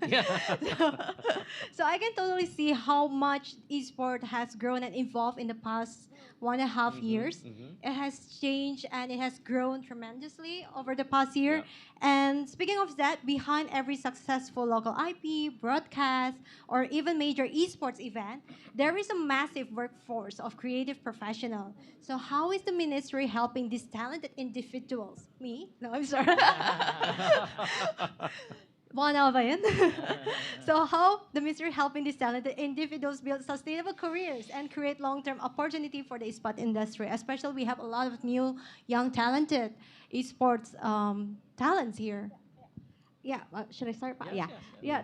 So I can totally see how much esport has grown and evolved in the past 1.5 years. It has changed and it has grown tremendously over the past year. And speaking of that, behind every successful local IP, broadcast, or even major esports event, there is a massive workforce of creative professionals. So how is the ministry helping these talented individuals? Me? No, I'm sorry. So how the ministry helping these talented individuals build sustainable careers and create long-term opportunity for the esports industry? Especially, we have a lot of new, young, talented esports talents here. Should I start?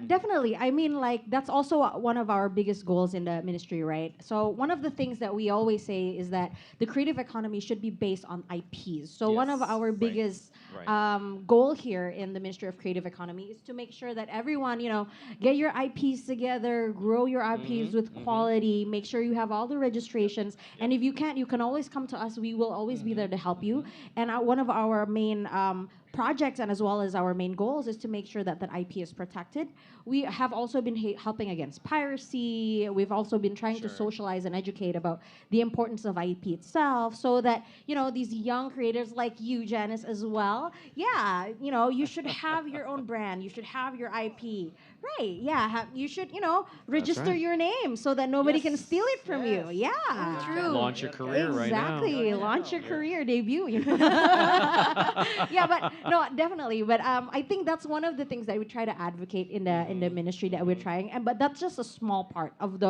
Definitely. I mean, like, that's also one of our biggest goals in the ministry, right? So one of the things that we always say is that the creative economy should be based on IPs. So one of our biggest goal here in the Ministry of Creative Economy is to make sure that everyone, get your IPs together, grow your IPs with quality, make sure you have all the registrations. And if you can't, you can always come to us. We will always be there to help you. And one of our main projects, and as well as our main goals, is to make sure that that IP is protected. We have also been helping against piracy. We've also been trying to socialize and educate about the importance of IP itself, so that these young creators like you, Janice, as well. You should have your own brand. You should have your IP, right? You should register your name so that nobody can steal it from you. True. Launch your career right now. Exactly. Launch your career debut. But No, definitely. But I think that's one of the things that we try to advocate in the ministry that we're trying. And but that's just a small part of the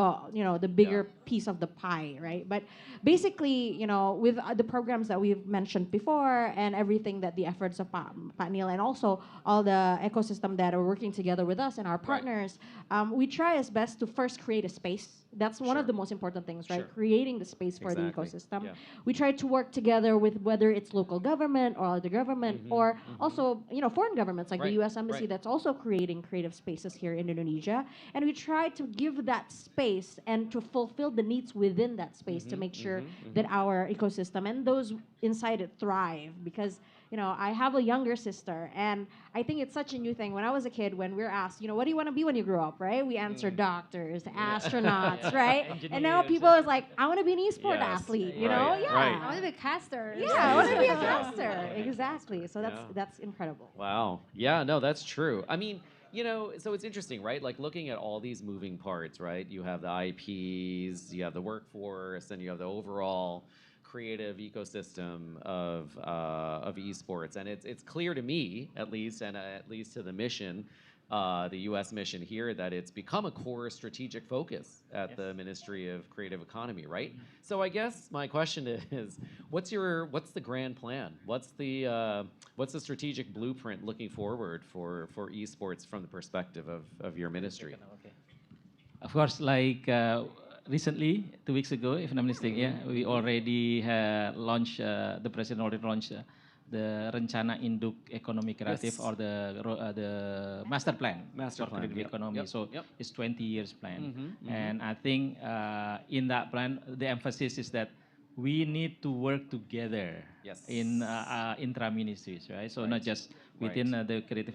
the bigger piece of the pie, right? But basically, with the programs that we've mentioned before and everything that the efforts of Pat Neil and also all the ecosystem that are working together with us and our partners, we try as best to first create a space. That's one of the most important things, right? Sure. Creating the space for the Exactly. ecosystem. Yeah. We try to work together with whether it's local government or other government or also foreign governments like Right, the U.S. Embassy right. that's also creating creative spaces here in Indonesia, and we try to give that space and to fulfill the needs within that space to make sure that our ecosystem and those inside it thrive because I have a younger sister, and I think it's such a new thing. When I was a kid, when we're asked, what do you want to be when you grow up, right? We answer doctors, astronauts, right? And now people is like, I want to be an esport Yes, athlete, right, Yeah. right. I want to be a caster. Yeah, I want to be a caster. Exactly. So Yeah. that's incredible. Wow. Yeah, no, that's true. I mean, so it's interesting, right? Like looking at all these moving parts, right? You have the IPs, you have the workforce, and you have the overall creative ecosystem of esports. And it's clear to me, at least, and at least to the mission, the U.S. mission here, that it's become a core strategic focus at the Ministry of Creative Economy, right? So I guess my question is, what's the grand plan? What's the strategic blueprint looking forward for esports from the perspective of your ministry? Of course, like recently, 2 weeks ago, if I'm not mistaken, we already launched, the president already launched the Rencana Induk Ekonomi Kreatif Yes. or the master plan Master for plan, creative yep, economy. yep, So yep. it's 20 years plan. And I think in that plan, the emphasis is that we need to work together Yes. in intra-ministries, right? So Right. not just within the creative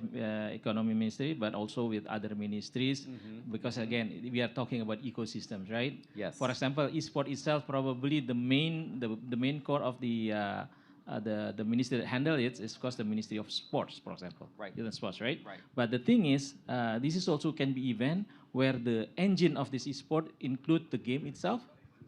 economy ministry, but also with other ministries, because again, we are talking about ecosystems, right? Yes. For example, esport itself, probably the main core of the ministry that handle it is, of course, the Ministry of Sports, for example. Right. Youth and Sports, right? Right. But the thing is, this is also can be event where the engine of this esport include the game itself,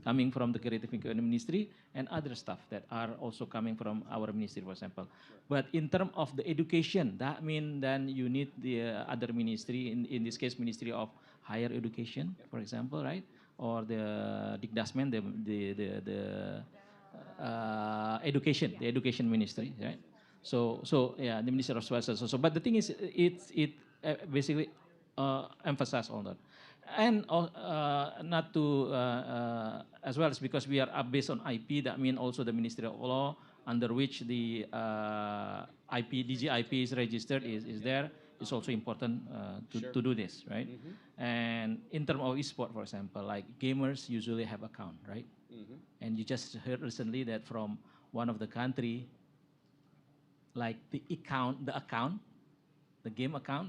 coming from the Creative Economy Ministry, and other stuff that are also coming from our ministry, for example. But in terms of the education, that means then you need the other ministry, in this case, Ministry of Higher Education, for example, right? Or the Dikdasmen, the education, the education ministry, right? So yeah, the Minister of Sports. So, but the thing is, it basically emphasize on that. And not to as well as because we are based on IP, that means also the Ministry of Law under which the DG IP is registered is there. It's also important to do this, right? And in terms of esport, for example, like gamers usually have account, right? And you just heard recently that from one of the country, like the game account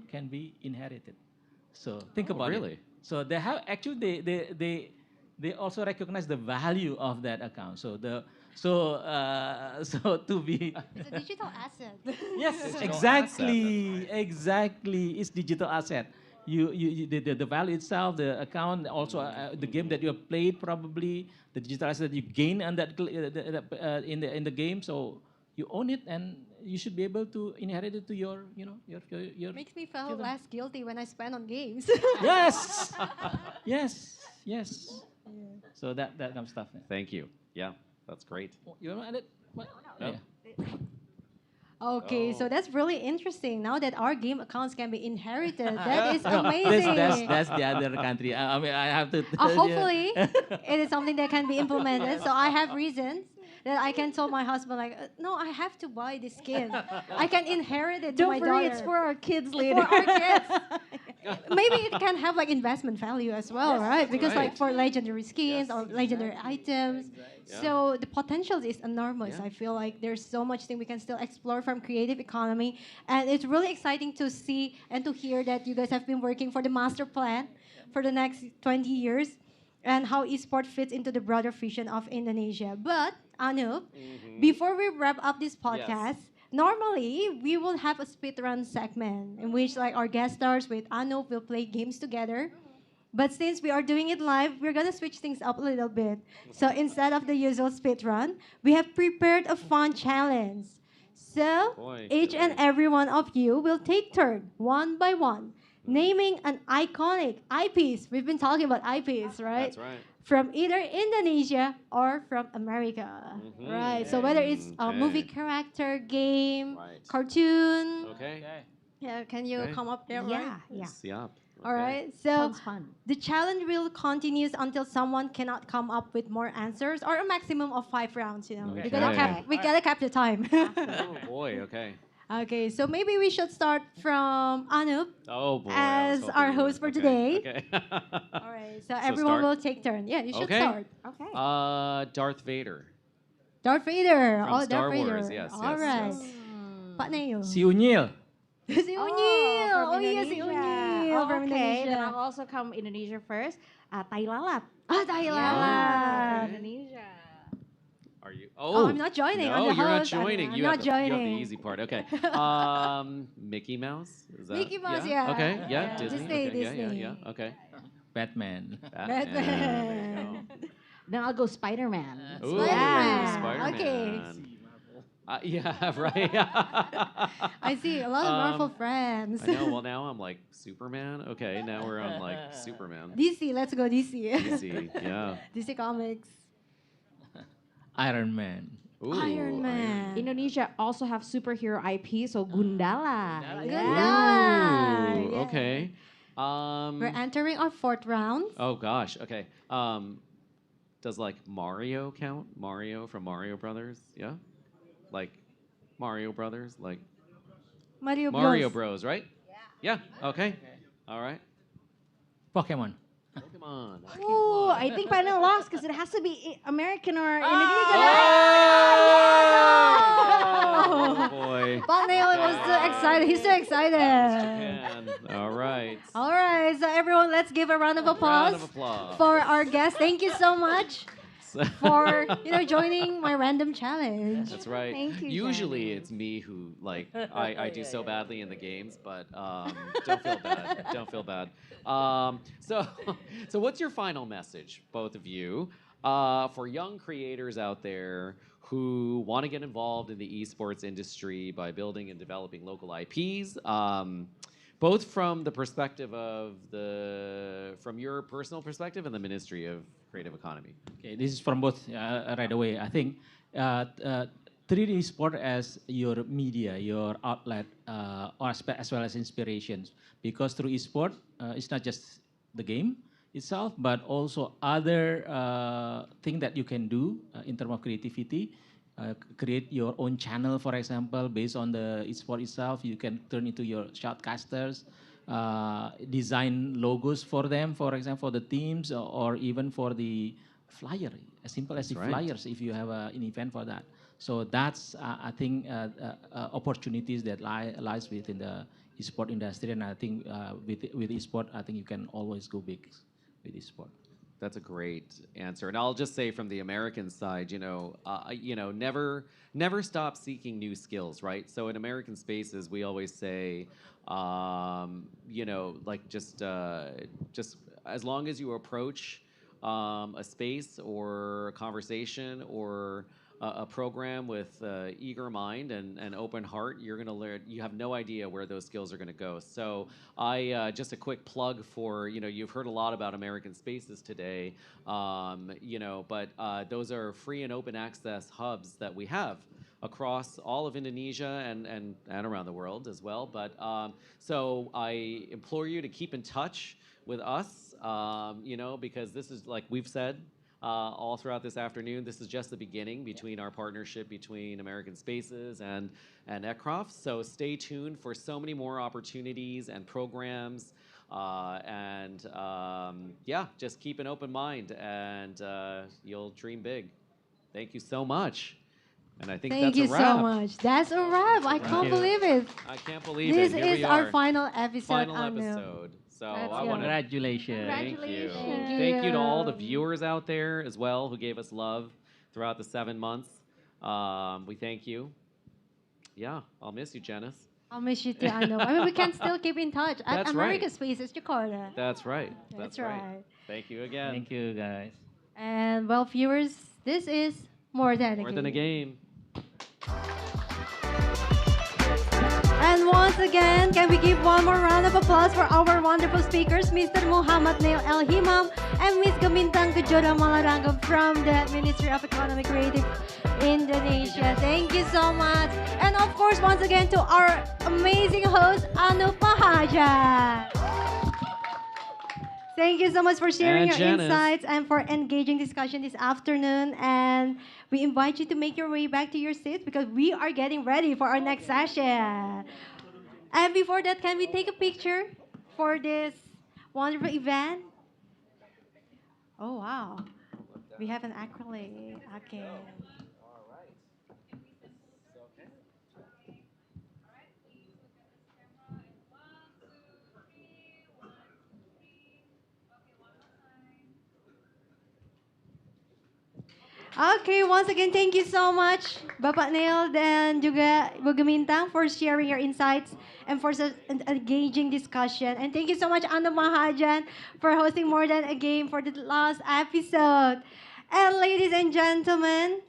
can be inherited. So think about really? it. So they have actually they also recognize the value of that account. So so to be It's a digital asset. yes, Digital exactly, exactly. It's digital asset. The value itself, the account, also the game that you have played, probably the digital asset that you gain on that in the game. So you own it, and you should be able to inherit it to your your Makes me feel children. less guilty when I spend on games. Yes, yes. So that kind of stuff. Thank you. Yeah, that's great. You want to add it? What? No. Yeah. Okay, so Oh. that's really interesting. Now that our game accounts can be inherited, that is No, amazing. that's the other country. I mean, I have to. tell you. Hopefully, it is something that can be implemented. So I have reasons that I can tell my husband, like, no, I have to buy this skin. I can inherit it to Don't my worry, daughter. it's for our kids later. For our kids. Maybe it can have like investment value as well, right? Because right. like for legendary skins or legendary items. Yeah. So the potential is enormous. Yeah. I feel like there's so much thing we can still explore from creative economy. And it's really exciting to see and to hear that you guys have been working for the master plan for the next 20 years and how esport fits into the broader vision of Indonesia. But Anup, before we wrap up this podcast, normally we will have a speedrun segment in which like our guest stars with Anup will play games together. But since we are doing it live, we're gonna switch things up a little bit. So instead of the usual speedrun, we have prepared a fun challenge. So Boy, each get and ready. every one of you will take turn, one by one, naming an iconic eyepiece. We've been talking about eyepiece, right? That's right. From either Indonesia or from America, right? So whether it's a movie Okay. character, game, Right. cartoon. Okay. Yeah, can you Okay. come up there, Yeah, right? yeah. Yep. All right. So Sounds fun. the challenge will continues until someone cannot come up with more answers, or a maximum of 5 rounds. You know, Okay. we gotta cap the time. Oh boy. Okay. Okay, so maybe we should start from Anup Oh boy. I was as hoping our you host would. for Okay. today. Okay. All right, so everyone start? will take turn. Yeah, you should Okay. start. Okay. Darth Vader. Darth Vader. From Oh, Star Darth Vader. Wars, yes, All yes, right. yes. Pak Neil. Si Unyil. Si Unyil. from Oh, yes, si Indonesia. Unyil from Okay, then Indonesia. I'll also come Indonesia first. Tai lalat. Ah, Thailand. Yeah, okay. Indonesia. Are you? Oh, I'm not joining. No, I'm the you're not host. I'm joining. not You have the joining. easy part. Okay. Mickey Mouse. Is that? Mickey Mouse, yeah. Okay. Yeah. Yeah. Disney. Disney, Okay. Disney. Yeah. Okay. Batman. Batman. There you Then I'll go Spider-Man. go. Ooh, Spider-Man. Spider-Man. Okay. Yeah. Right. I see a lot of Marvel friends. I know. Well, now I'm like Superman. Okay. Now we're on like Superman. DC, let's go DC. DC. Yeah. DC Comics. Iron Man. Ooh, Iron Man. Indonesia also have superhero IP, so Gundala. Ooh, Gundala. Yeah. okay. We're entering our 4th round. Oh gosh. Okay. Does like Mario count? Mario from Mario Brothers? Yeah. Like Mario Brothers? Like Mario Bros. Mario Bros. Right? Yeah. Okay. All right. Pokemon. Pokemon. Ooh, I think Panel lost because it has to be American or Indonesian. Oh boy. Pak Neil was so excited. He's so excited. Japan. All right. All right, so everyone, let's give a round of applause, Round of applause. for our guest. Thank you so much for joining my random challenge. That's right. Thank you, Usually Janice. it's me who like I do so badly in the games, but don't feel bad. Don't feel bad. So so what's your final message, both of you, for young creators out there who want to get involved in the esports industry by building and developing local IPs? Both from the perspective of from your personal perspective and the Ministry of Creative Economy. Okay, this is from both right away. I think treat esport as your media, your outlet, as well as inspirations. Because through esport, it's not just the game itself, but also other thing that you can do in terms of creativity. Create your own channel, for example, based on the esport itself. You can turn into your shoutcasters, design logos for them, for example, for the teams, or even for the flyer, as simple as That's the right. flyers if you have an event for that. So that's, I think, opportunities that lies within the esport industry. And I think with esport, I think you can always go big with esport. That's a great answer, and I'll just say from the American side, never stop seeking new skills, right? So in American spaces, we always say, just as long as you approach a space or a conversation or a program with eager mind and open heart, you're going to learn. You have no idea where those skills are going to go. So just a quick plug for, you've heard a lot about American Spaces today, but those are free and open access hubs that we have across all of Indonesia and around the world as well. But so I implore you to keep in touch with us, because this is, like we've said, all throughout this afternoon, this is just the beginning between our partnership between American Spaces and ECROF. So stay tuned for so many more opportunities and programs. Just keep an open mind and you'll dream big. Thank you so much. And I think Thank that's you a wrap. so much. That's a wrap. I can't you. believe it. I can't believe This it. Here is we our are. final episode. Final Anu. episode. So That's I it. want to Congratulations. thank you. Congratulations. Thank you to all the viewers out there as well who gave us love throughout the 7 months. We thank you. Yeah, I'll miss you, Janice. I'll miss you too, Anu. I mean, we can still keep in touch at That's American right. Spaces, Jakarta. That's right. That's right. Thank you again. Thank you, guys. And well, viewers, this is More Than a More Game. than a game. And once again, can we give one more round of applause for our wonderful speakers, Mr. Muhammad Nail El Himam and Ms. Gamintang Kejora Malarangga from the Ministry of Economy Creative Indonesia. Thank you so much. And of course, once again, to our amazing host, Anu Pahaja. Thank you so much for sharing And your Janice. insights and for engaging discussion this afternoon. And we invite you to make your way back to your seats because we are getting ready for our next session. And before that, can we take a picture for this wonderful event? Oh, wow. We have an acrylic. Okay. Okay, once again, thank you so much, Bapak Neil dan juga Bu Gemintang for sharing your insights and for such an engaging discussion. And thank you so much, Anu Mahajan, for hosting More Than a Game for the last episode. And ladies and gentlemen,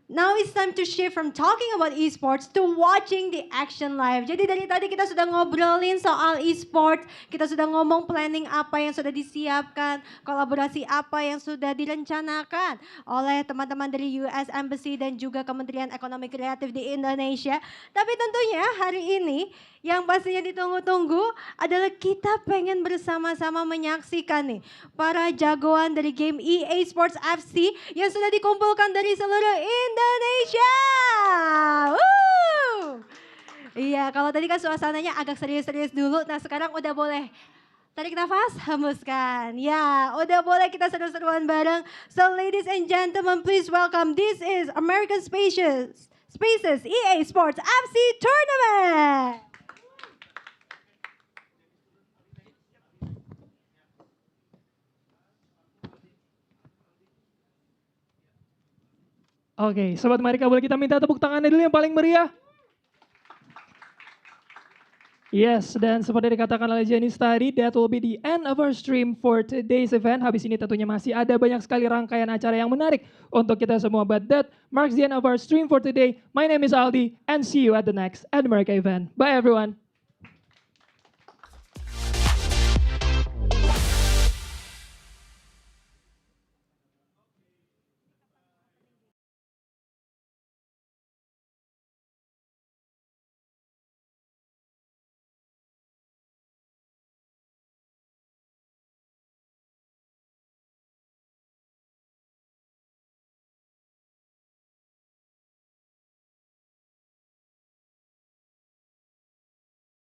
now it's time to shift from talking about esports to watching the action live. Jadi dari tadi kita sudah ngobrolin soal esports, kita sudah ngomong planning apa yang sudah disiapkan, kolaborasi apa yang sudah direncanakan oleh teman-teman dari US Embassy dan juga Kementerian Ekonomi Kreatif di Indonesia. Tapi tentunya hari ini yang pastinya ditunggu-tunggu adalah kita pengen bersama-sama menyaksikan nih para jagoan dari game EA Sports FC yang sudah dikumpulkan dari seluruh Indonesia. Woo! Iya, kalau tadi kan suasananya agak serius-serius dulu. Nah, sekarang udah boleh tarik nafas, hembuskan. Ya, udah boleh kita seru-seruan bareng. So ladies and gentlemen, please welcome. This is American Spaces EA Sports FC Tournament. Oke, Sobat Marika, boleh kita minta tepuk tangannya dulu yang paling meriah? Yes, dan seperti dikatakan oleh Janice tadi, that will be the end of our stream for today's event. Habis ini tentunya masih ada banyak sekali rangkaian acara yang menarik untuk kita semua. But that marks the end of our stream for today. My name is Aldi, and see you at the next Ad America event. Bye everyone.